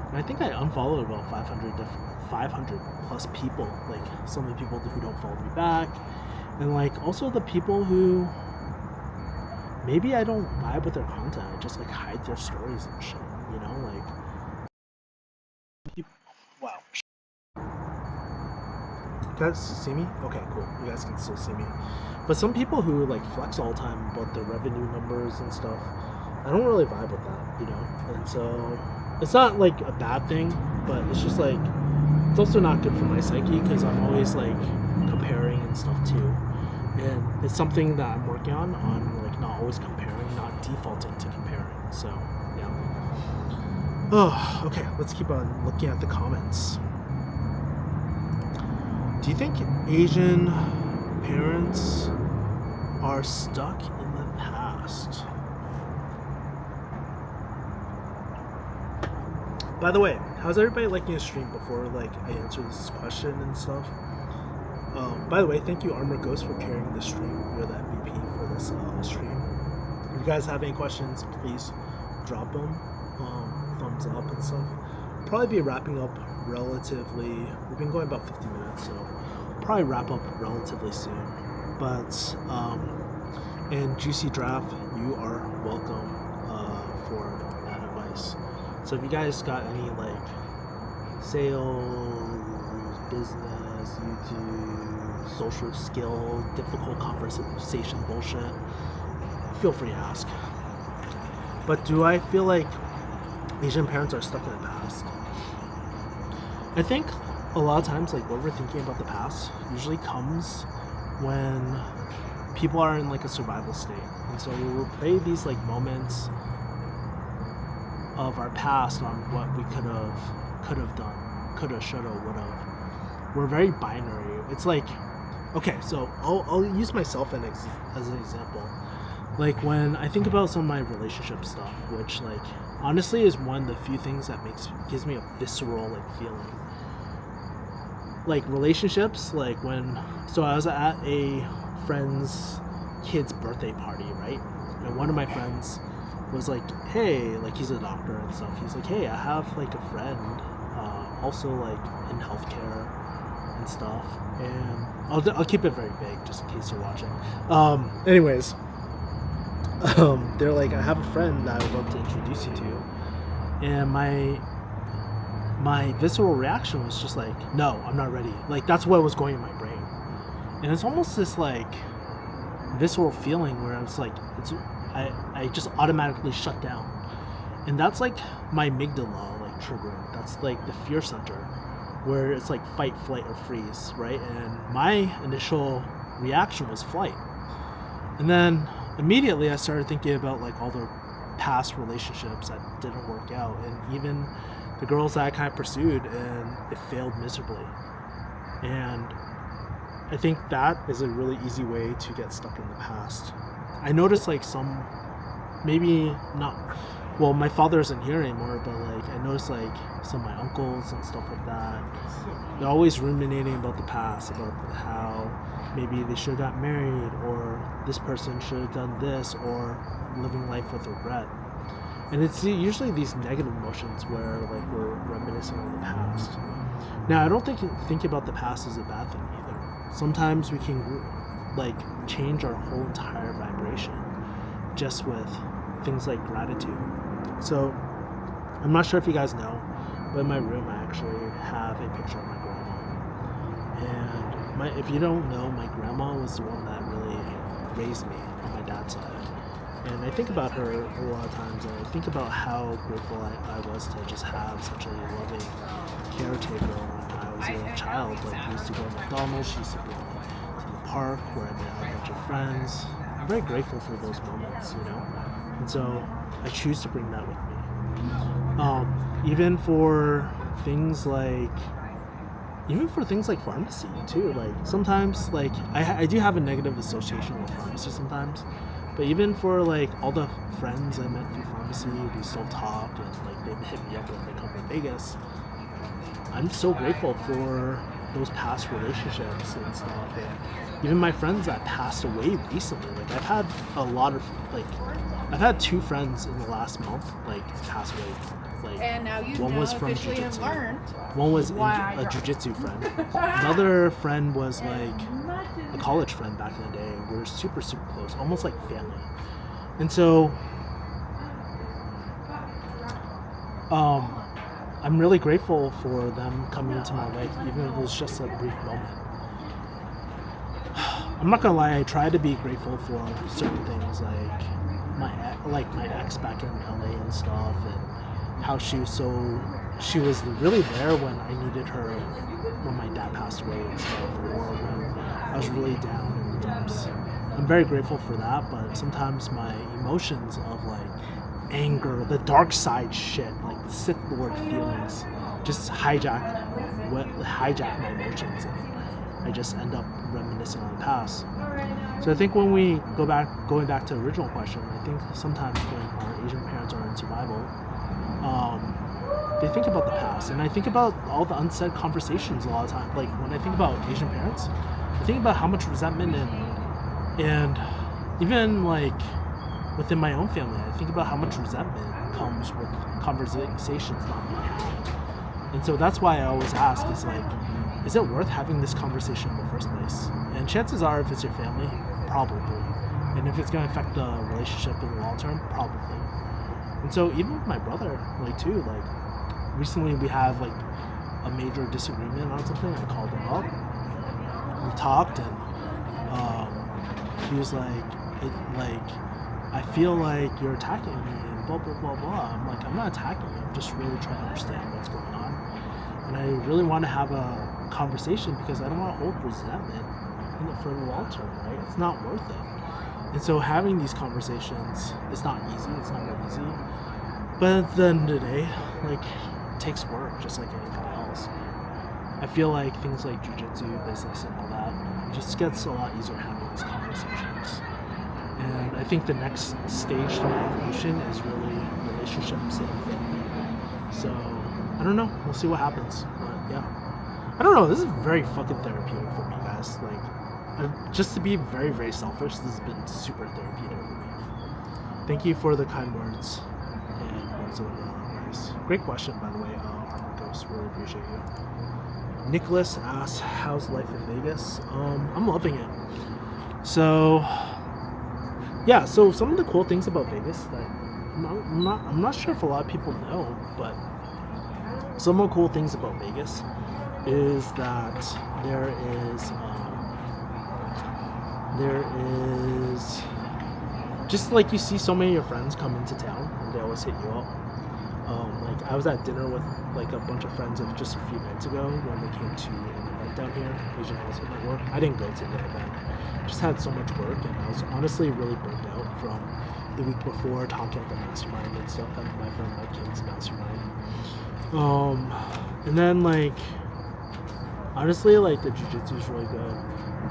and I think I unfollowed about 500 plus people, like some of the people who don't follow me back, and like also the people who maybe I don't vibe with their content. I just like hide their stories and shit, you know, like wow. You guys see me? Okay, cool. You guys can still see me. But some people who like flex all the time about their revenue numbers and stuff, I don't really vibe with that, you know. And so it's not like a bad thing, but it's just like it's also not good for my psyche because I'm always like comparing and stuff too. And it's something that I'm working on like not always comparing, not defaulting to comparing. So yeah. Oh, okay. Let's keep on looking at the comments. Do you think Asian parents are stuck in the past? By the way, how's everybody liking the stream before like I answer this question and stuff? By the way, thank you Armor Ghost for carrying the stream. You're the MVP for this stream. If you guys have any questions, please drop them. Thumbs up and stuff. Probably be wrapping up relatively. We've been going about 50 minutes, so probably wrap up relatively soon. But and Juicy Draft, you are welcome for that advice. So if you guys got any like sales, business, YouTube, social skill, difficult conversation bullshit, feel free to ask. But do I feel like Asian parents are stuck in the past? I think a lot of times like what we're thinking about the past usually comes when people are in like a survival state, and so we'll replay these like moments of our past on what we could have done, coulda, shoulda, woulda. We're very binary. It's like Okay, so I'll use myself as an example. Like when I think about some of my relationship stuff, which like honestly is one of the few things that gives me a visceral like feeling. Like relationships, like when so I was at a friend's kid's birthday party, right? And one of my friends was like, "Hey," like he's a doctor and stuff. He's like, "Hey, I have like a friend, also like in healthcare and stuff." And I'll keep it very big just in case you're watching. Anyways, they're like, "I have a friend that I would love to introduce you to," and my visceral reaction was just like, "No, I'm not ready." Like that's what was going in my brain, and it's almost this like visceral feeling where I was like, I just automatically shut down, and that's like my amygdala like triggering. That's like the fear center, where it's like fight, flight, or freeze, right? And my initial reaction was flight, and then immediately I started thinking about like all the past relationships that didn't work out, and even the girls that I kind of pursued, and it failed miserably. And I think that is a really easy way to get stuck in the past. I noticed like some, maybe not, well, my father isn't here anymore, but like I noticed like some of my uncles and stuff like that, they're always ruminating about the past, about how maybe they should have got married, or this person should have done this, or living life with regret. And it's usually these negative emotions where like we're reminiscing on the past. Now, I don't think thinking about the past is a bad thing either. Sometimes we can like change our whole entire vibration just with things like gratitude. So I'm not sure if you guys know, but in my room I actually have a picture of my grandma. And if you don't know, my grandma was the one that really raised me on my dad's side. And I think about her a lot of times, and I think about how grateful I was to just have such a loving caretaker when I was a child. Like, we used to go to McDonald's, she used to go to the park where I met a bunch of friends. I'm very grateful for those moments, you know? And so I choose to bring that with me. Even for things like pharmacy too. Like sometimes, like I do have a negative association with pharmacy sometimes. But even for like all the friends I met through pharmacy, we still talk, and like they hit me up when they come to Vegas. I'm so grateful for those past relationships and stuff. And even my friends that passed away recently, like I've had 2 friends in the last month like pass away. Like, and now you one was from officially jiu-jitsu. have learned One was why a jiu-jitsu friend. Another friend was like a college friend back in the day. We were super, super close, almost like family. And so I'm really grateful for them coming into my life, even if it was just a brief moment. I'm not gonna lie, I try to be grateful for certain things, like my ex back in LA and stuff, and how she was really there when I needed her, when my dad passed away and stuff, or when I was really down in the dumps. I'm very grateful for that, but sometimes my emotions of like anger, the dark side shit, like the Sith Lord feelings, just hijack my emotions, and I just end up reminiscing on the past. So I think when we going back to the original question, I think sometimes when our Asian parents are in survival, they think about the past, and I think about all the unsaid conversations a lot of times. Like when I think about Asian parents, I think about how much resentment and even like within my own family, I think about how much resentment comes with conversations not being had. And so that's why I always ask is it worth having this conversation in the first place? And chances are, if it's your family, probably. And if it's going to affect the relationship in the long term, probably. And so even with my brother, recently we have like a major disagreement on something. I called him up, we talked, and he was I feel like you're attacking me and blah blah blah blah. I'm like, I'm not attacking you, I'm just really trying to understand what's going on, and I really want to have a conversation because I don't want to hold resentment for the long term, right? It's not worth it. And so having these conversations is not easy, it's not really easy, but at the end of the day, it takes work just like anything else. I feel like things like jiu-jitsu, business, and all that just gets a lot easier having these conversations. And I think the next stage to my evolution is really relationships and family. So I don't know. We'll see what happens. But yeah, I don't know. This is very fucking therapeutic for me, guys. Like, just to be very, very selfish, this has been super therapeutic for me. Thank you for the kind words and words of advice. Great question, by the way, Armor Ghost. Really appreciate you. Nicholas asks, "How's life in Vegas?" I'm loving it. So, yeah. So some of the cool things about Vegas that I'm not sure if a lot of people know, but some of the cool things about Vegas is that there is just like you see so many of your friends come into town and they always hit you up. Like I was at dinner with like a bunch of friends of just a few nights ago when they came to an event down here, Asian Household Network. I didn't go to the event, just had so much work, and I was honestly really burnt out from the week before talking at the mastermind and stuff at my friend Mike King's mastermind. And then like honestly, like the jiu-jitsu is really good.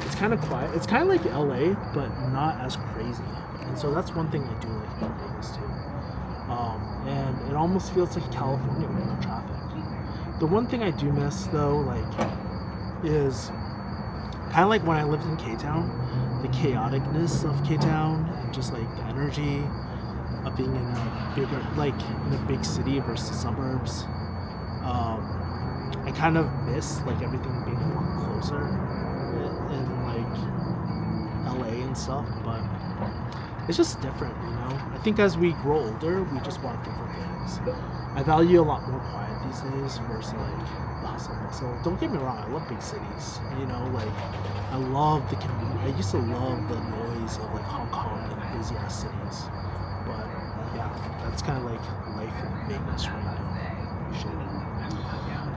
It's kind of quiet. It's kind of like LA, but not as crazy. And so that's one thing I do like about Vegas too. And it almost feels like California with no traffic. The one thing I do miss though, like, is kind of like when I lived in K-Town, the chaoticness of K-Town and just like the energy of being in a bigger, like in a big city versus suburbs. I kind of miss like everything being a lot closer in like LA and stuff, but it's just different, you know. I think as we grow older, we just want different things. I value a lot more quiet these days versus like the hustle and bustle. Don't get me wrong, I love big cities, you know, like I love the community. I used to love the noise of like Hong Kong and busy ass cities, but yeah, that's kind of like life in Vegas right now. Appreciate it.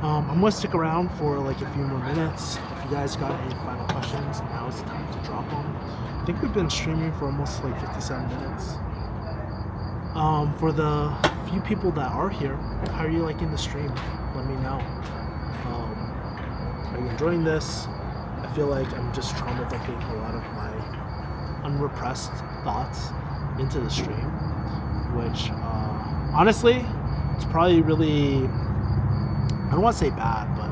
I'm gonna stick around for like a few more minutes. If you guys got any final questions, now is the time to drop them. I think we've been streaming for almost like 57 minutes. For the few people that are here, how are you liking the stream? Let me know. Are you enjoying this? I feel like I'm just trauma dumping a lot of my unrepressed thoughts into the stream, which honestly, it's probably really, I don't want to say bad, but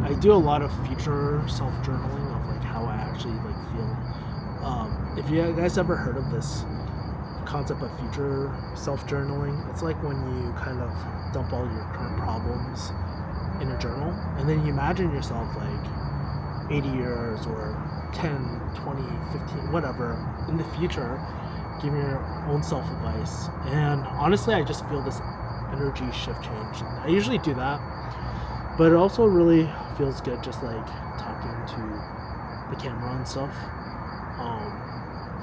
I do a lot of future self-journaling of like how I actually like feel. If you guys ever heard of this concept of future self-journaling, it's like when you kind of dump all your current problems in a journal, and then you imagine yourself like 80 years or 10, 20, 15, whatever, in the future, giving your own self-advice. And honestly, I just feel this energy shift change. I usually do that, but it also really feels good just like talking to the camera and stuff.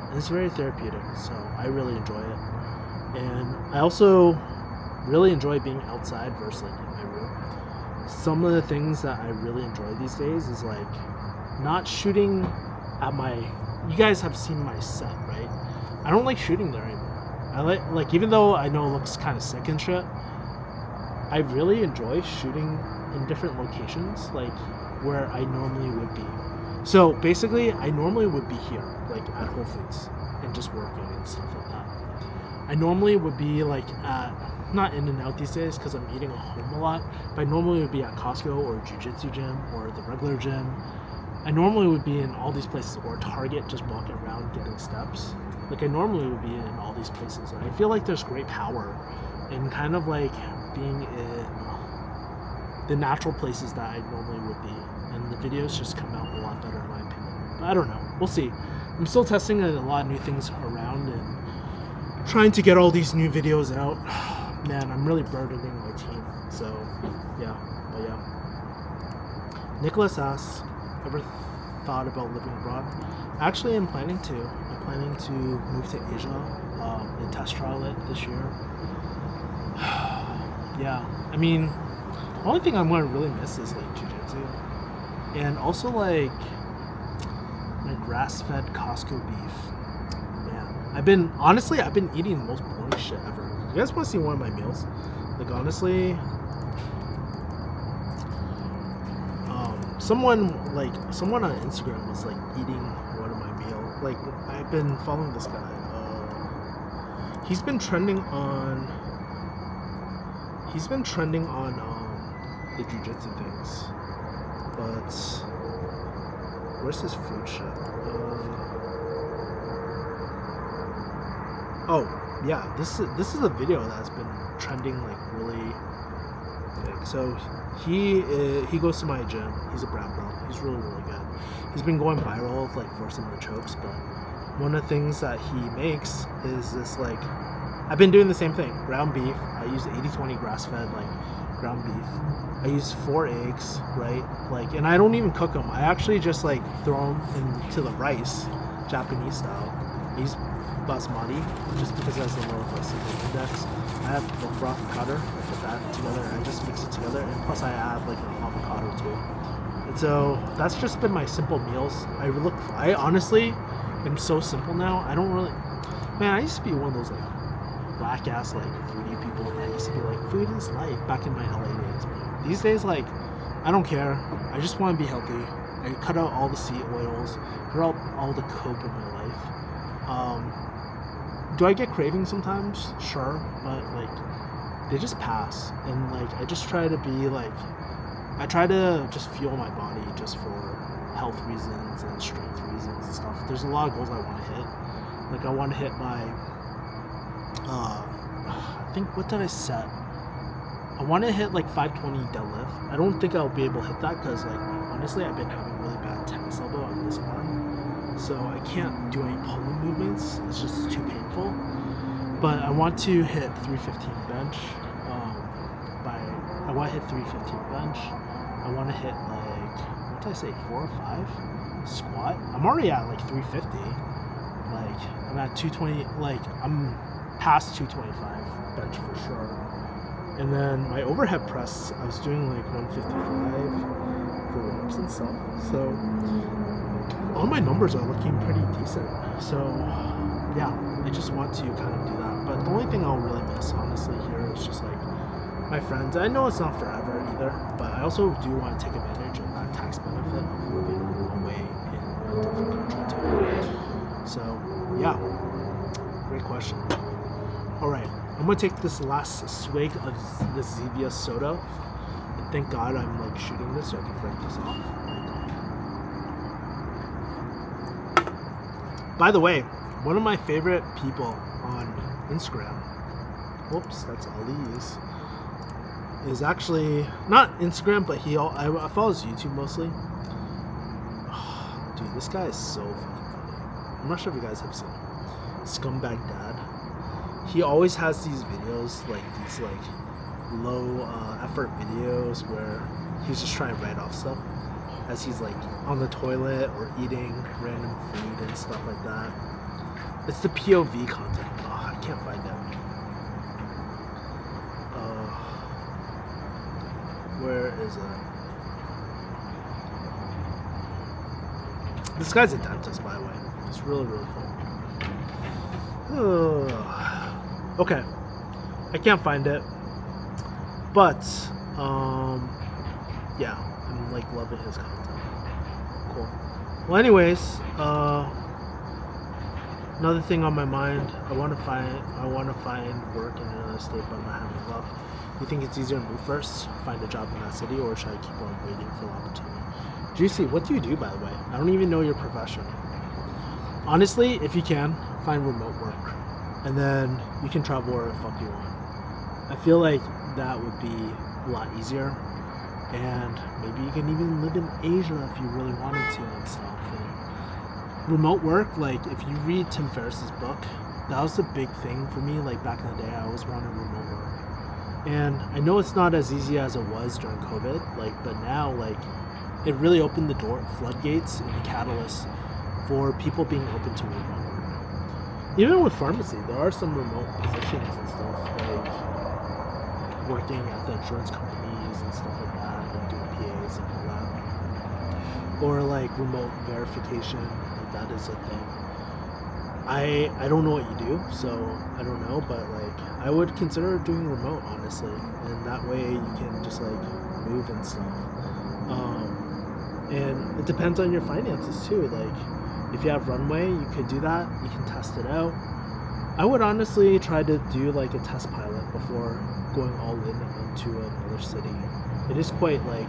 And it's very therapeutic, so I really enjoy it. And I also really enjoy being outside versus like in my room. Some of the things that I really enjoy these days is like not shooting at my, you guys have seen my set, right? I don't like shooting there anymore. I like even though I know it looks kind of sick and shit, I really enjoy shooting in different locations, like where I normally would be. So basically, I normally would be here, like at Whole Foods, and just working and stuff like that. I normally would be like at, not In and Out these days because I'm eating at home a lot, but I normally would be at Costco or Jiu-Jitsu gym or the regular gym. I normally would be in all these places, or Target, just walking around getting steps. Like I normally would be in all these places. And I feel like there's great power in kind of like being in the natural places that I normally would be. And the videos just come out a lot better in my opinion. But I don't know. We'll see. I'm still testing a lot of new things around and trying to get all these new videos out. Man, I'm really burdening my team. So, yeah. But yeah. Nicholas asks, ever thought about living abroad? Actually, I'm planning to. I'm planning to move to Asia and test trial it this year. Yeah, I mean, the only thing I'm going to really miss is like jiu-jitsu. And also like my grass-fed Costco beef. Man, I've been eating the most boring shit ever. You guys want to see one of my meals? Like honestly, someone on Instagram was like eating one of my meal. Like I've been following this guy. He's been trending on the jiu-jitsu things. But where's his food shit? Oh yeah, this is a video that's been trending like really big. So he goes to my gym. He's a brown belt. He's really good. He's been going viral like for some of the chokes, but one of the things that he makes is this like, I've been doing the same thing. Ground beef. I use 80-20 grass-fed like ground beef. I use 4 eggs, right? Like, and I don't even cook them. I actually just like throw them into the rice, Japanese style. I use basmati just because it has a lower glycemic index. I have pork broth powder. I put that together and I just mix it together. And plus I add like an avocado too. And so that's just been my simple meals. I honestly am so simple now. I don't really, man, I used to be one of those like black ass like foodie people. And I used to be like, food is life back in my LA days. But these days, like, I don't care. I just want to be healthy. I cut out all the seed oils, cut out all the coke in my life. Do I get cravings sometimes? Sure, but like they just pass. And like I just try to be like, I try to just fuel my body just for health reasons and strength reasons and stuff. There's a lot of goals I want to hit. Like I want to hit my I think, what did I set? I want to hit like 520 deadlift. I don't think I'll be able to hit that because like honestly I've been having really bad tennis elbow on this arm. So I can't do any pulling movements. It's just too painful. But I want to hit 315 bench. I want to hit 315 bench. I want to hit like, what did I say, 4 or 5 squat. I'm already at like 350. Like I'm at 220. Like I'm past 225 bench for sure. And then my overhead press, I was doing like 155 for reps and stuff. So all my numbers are looking pretty decent. So yeah, I just want to kind of do that. But the only thing I'll really miss honestly here is just like my friends. I know it's not forever either, but I also do want to take advantage of that tax benefit of living away in a different country too. So yeah, great question. All right, I'm gonna take this last swig of this Zevia soda, and thank God I'm like shooting this so I can break this off. By the way, one of my favorite people on Instagram, whoops, that's Ali's, is actually not Instagram, but I follow his YouTube mostly. Oh, dude, this guy is so fucking funny. I'm not sure if you guys have seen him. Scumbag Dad. He always has these videos, like these like low effort videos where he's just trying to write off stuff as he's like on the toilet or eating random food and stuff like that. It's the POV content. Oh, I can't find it. Where is it? This guy's a dentist, by the way. It's really, really cool. Okay, I can't find it, but yeah, I'm like loving his content. Cool. Well, anyways, another thing on my mind, I want to find work in another state, but I'm not having luck. You think it's easier to move first, find a job in that city, or should I keep on waiting for the opportunity? GC, what do you do, by the way? I don't even know your profession. Honestly, if you can, find remote work. And then you can travel wherever the fuck you want. I feel like that would be a lot easier. And maybe you can even live in Asia if you really wanted to and stuff. And remote work, like if you read Tim Ferriss's book, that was the big thing for me. Like back in the day, I always wanted remote work. And I know it's not as easy as it was during COVID, like, but now, like, it really opened the door, floodgates, and the catalyst for people being open to remote work. Even with pharmacy, there are some remote positions and stuff, like working at the insurance companies and stuff like that, and doing PAs and all that. Or like remote verification, like that is a thing. I don't know what you do, so I don't know, but like I would consider doing remote, honestly, and that way you can just like move and stuff. And it depends on your finances too. Like, if you have runway, you could do that. You can test it out. I would honestly try to do like a test pilot before going all in into another city. It is quite like,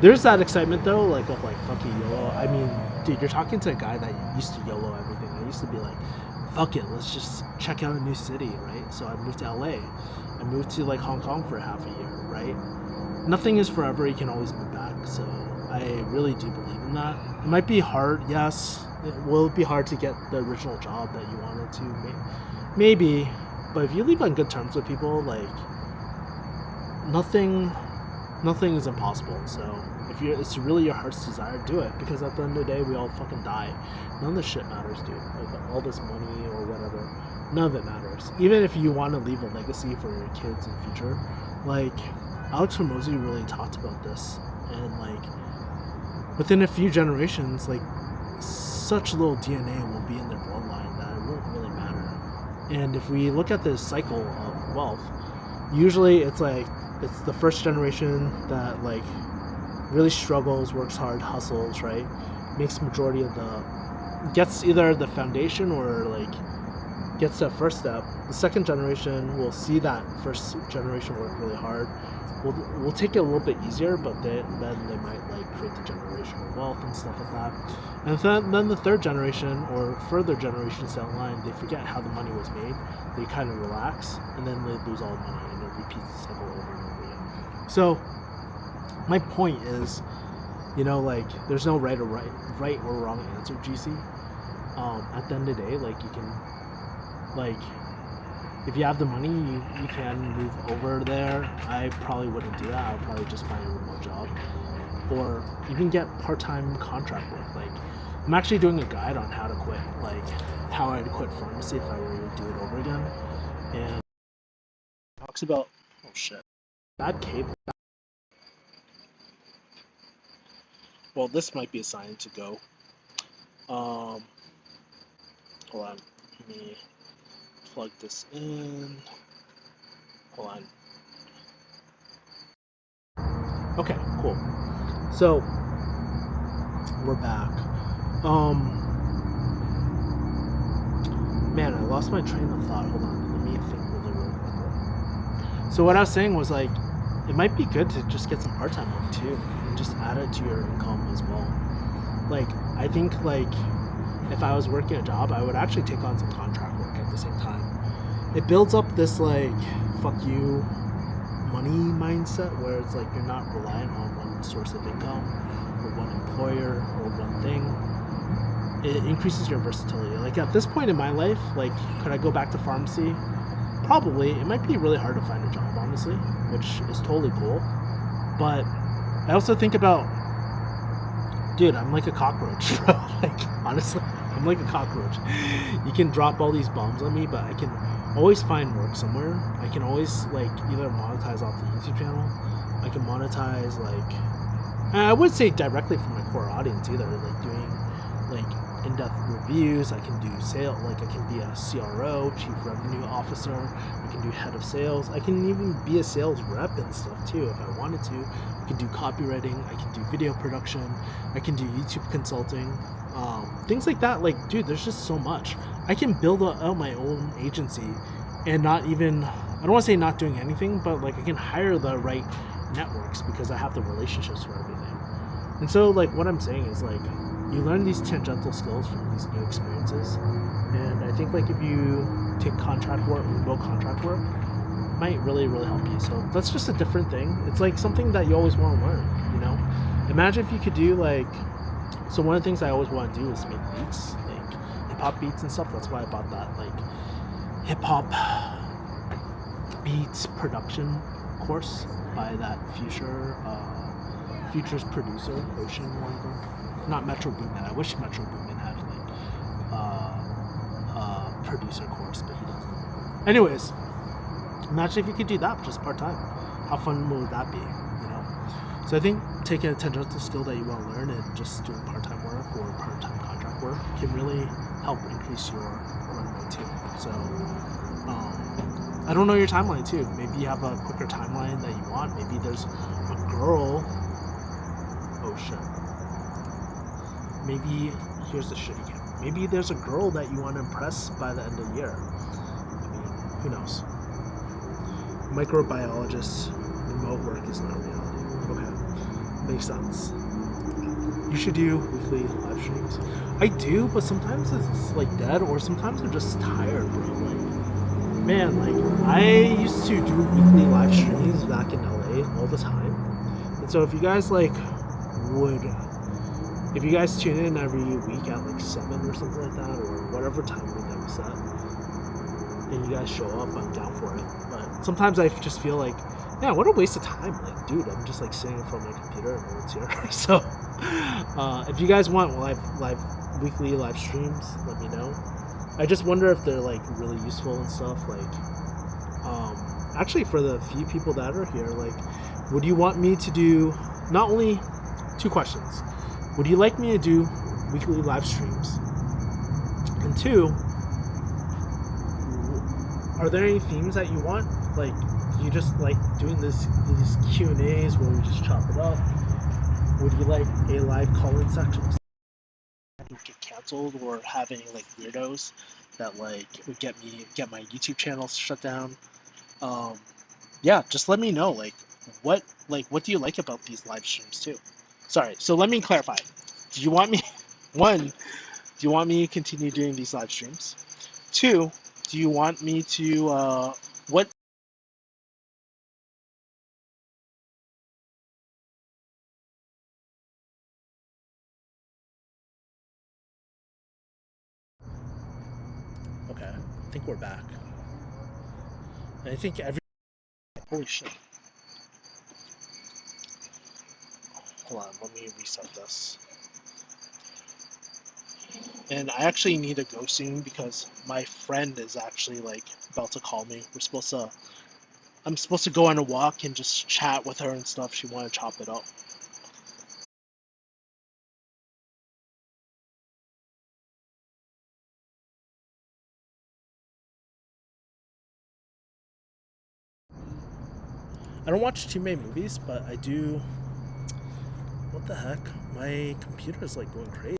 there's that excitement though, like of like fuck you YOLO. I mean, dude, you're talking to a guy that used to YOLO everything. I used to be like, fuck it, let's just check out a new city, right? So I moved to LA. I moved to like Hong Kong for half a year, right? Nothing is forever. You can always move back. So I really do believe in that. It might be hard, yes. It will be hard to get the original job that you wanted to, maybe. But if you leave on good terms with people, like nothing is impossible. So if it's really your heart's desire, do it. Because at the end of the day, we all fucking die. None of this shit matters, dude. Like all this money or whatever, none of it matters. Even if you want to leave a legacy for your kids in the future, like Alex Hormozy really talked about this, and like within a few generations, like such little DNA will be in their bloodline that it won't really matter. And if we look at this cycle of wealth, usually it's like it's the first generation that like really struggles, works hard, hustles, right? Makes majority of gets either the foundation or like gets that first step. The second generation will see that first generation work really hard. We'll take it a little bit easier, but then they might like create the generational wealth and stuff like that. And then the third generation or further generations down the line, they forget how the money was made. They kind of relax, and then they lose all the money, and it repeats the cycle over and over again. So my point is, you know, like there's no right or wrong answer, GC. At the end of the day, like you can, like, if you have the money, you can move over there. I probably wouldn't do that. I would probably just find a remote job, or even get part-time contract work. Like, I'm actually doing a guide on how to quit, like how I'd quit pharmacy if I were to do it over again. And it talks about, oh shit, bad cable. Well, this might be a sign to go. Hold on, let me plug this in. Hold on. Okay, cool. So we're back. Man, I lost my train of thought. Hold on, let me think really quickly. So what I was saying was like, it might be good to just get some part-time work too, and just add it to your income as well. Like, I think like if I was working a job, I would actually take on some contract work at the same time. It builds up this like fuck you money mindset where it's like you're not reliant on one source of income or one employer or one thing. It increases your versatility. Like at this point in my life, like could I go back to pharmacy? Probably. It might be really hard to find a job, honestly, which is totally cool. But I also think about, dude, I'm like a cockroach, bro. Like, honestly, I'm like a cockroach. You can drop all these bombs on me, but I can always find work somewhere. I can always, like, either monetize off the YouTube channel. I can monetize, like, and I would say directly from my core audience either, like, doing, like, in-depth reviews. I can do sales, like, I can be a CRO, Chief Revenue Officer. I can do head of sales. I can even be a sales rep and stuff, too, if I wanted to. I can do copywriting, I can do video production, I can do YouTube consulting, things like that. Like, dude, there's just so much. I can build out my own agency and not even, I don't want to say not doing anything, but like I can hire the right networks because I have the relationships for everything. And so like what I'm saying is like, you learn these tangential skills from these new experiences. And I think like if you take contract work, remote contract work, might really, really help you. So that's just a different thing. It's like something that you always want to learn, you know? Imagine if you could do like, so one of the things I always want to do is make beats, like hip-hop beats and stuff. That's why I bought that like hip-hop beats production course by that Futures producer, Ocean, whatever. Not Metro Boomin. I wish Metro Boomin had like producer course, but he doesn't. Anyways, imagine if you could do that just part-time. How fun would that be, you know? So I think taking a tangential skill that you want to learn and just doing part-time work or part-time contract work can really help increase your runway too. So I don't know your timeline too. Maybe you have a quicker timeline that you want. Maybe there's a girl. Oh shit. Maybe here's the shitty camera. Maybe there's a girl that you want to impress by the end of the year. I mean, who knows? Microbiologist, remote work is not reality. Okay, makes sense. You should do weekly live streams. I do, but sometimes it's like dead, or sometimes I'm just tired, bro. Like, man, like I used to do weekly live streams back in LA all the time. And so if you guys if you guys tune in every week at like 7 or something like that, or whatever time window we set, and you guys show up, I'm down for it. But sometimes I just feel like, yeah, what a waste of time. Like, dude, I'm just like sitting in front of my computer and no one's here. So if you guys want weekly live streams, let me know. I just wonder if they're like really useful and stuff. Like, actually, for the few people that are here, like, would you want me to do not only 2 questions? Would you like me to do weekly live streams? And 2, are there any themes that you want? Like, do you just like doing these Q&As where we just chop it up? Would you like a live call-in section? Don't get canceled, or have any like weirdos that like would get my YouTube channel shut down? Yeah, just let me know. Like what do you like about these live streams too? Sorry, so let me clarify. Do you want me 1, do you want me to continue doing these live streams? 2, do you want me to what Okay, I think we're back. And I think holy shit. Hold on, let me reset this. And I actually need to go soon because my friend is actually like about to call me. I'm supposed to go on a walk and just chat with her and stuff. She wanted to chop it up. I don't watch too many movies, but I do. What the heck? My computer is like going crazy.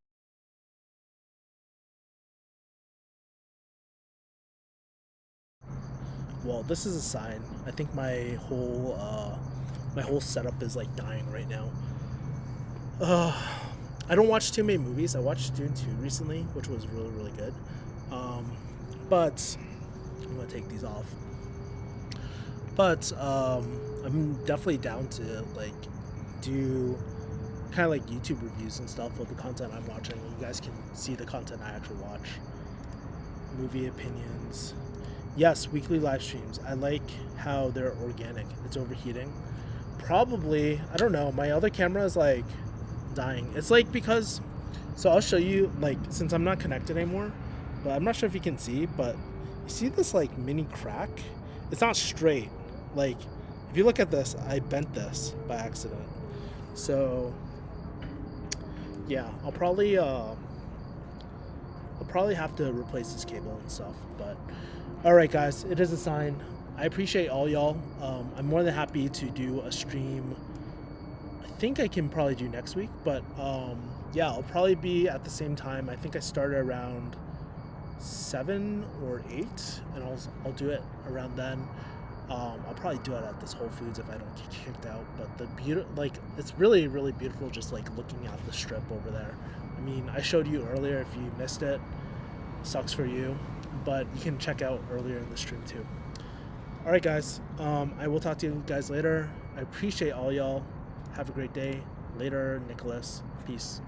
Well, this is a sign. I think my whole setup is like dying right now. I don't watch too many movies. I watched Dune 2 recently, which was really, really good. But I'm gonna take these off. But I'm definitely down to like do kind of like YouTube reviews and stuff with the content I'm watching. You guys can see the content I actually watch. Movie opinions. Yes, weekly live streams. I like how they're organic. It's overheating. Probably, I don't know. My other camera is like dying. It's like because, so I'll show you, like, since I'm not connected anymore, but I'm not sure if you can see, but you see this like mini crack? It's not straight. Like, if you look at this, I bent this by accident. So yeah, I'll probably have to replace this cable and stuff. But all right, guys, it is a sign. I appreciate all y'all. I'm more than happy to do a stream. I think I can probably do next week, but yeah, I'll probably be at the same time. I think I started around 7 or 8, and I'll do it around then. I'll probably do it at this Whole Foods if I don't get kicked out. But it's really, really beautiful just like looking at the strip over there. I mean, I showed you earlier. If you missed it, sucks for you, but you can check out earlier in the stream too. All right, guys. I will talk to you guys later. I appreciate all y'all. Have a great day. Later, Nicholas. Peace.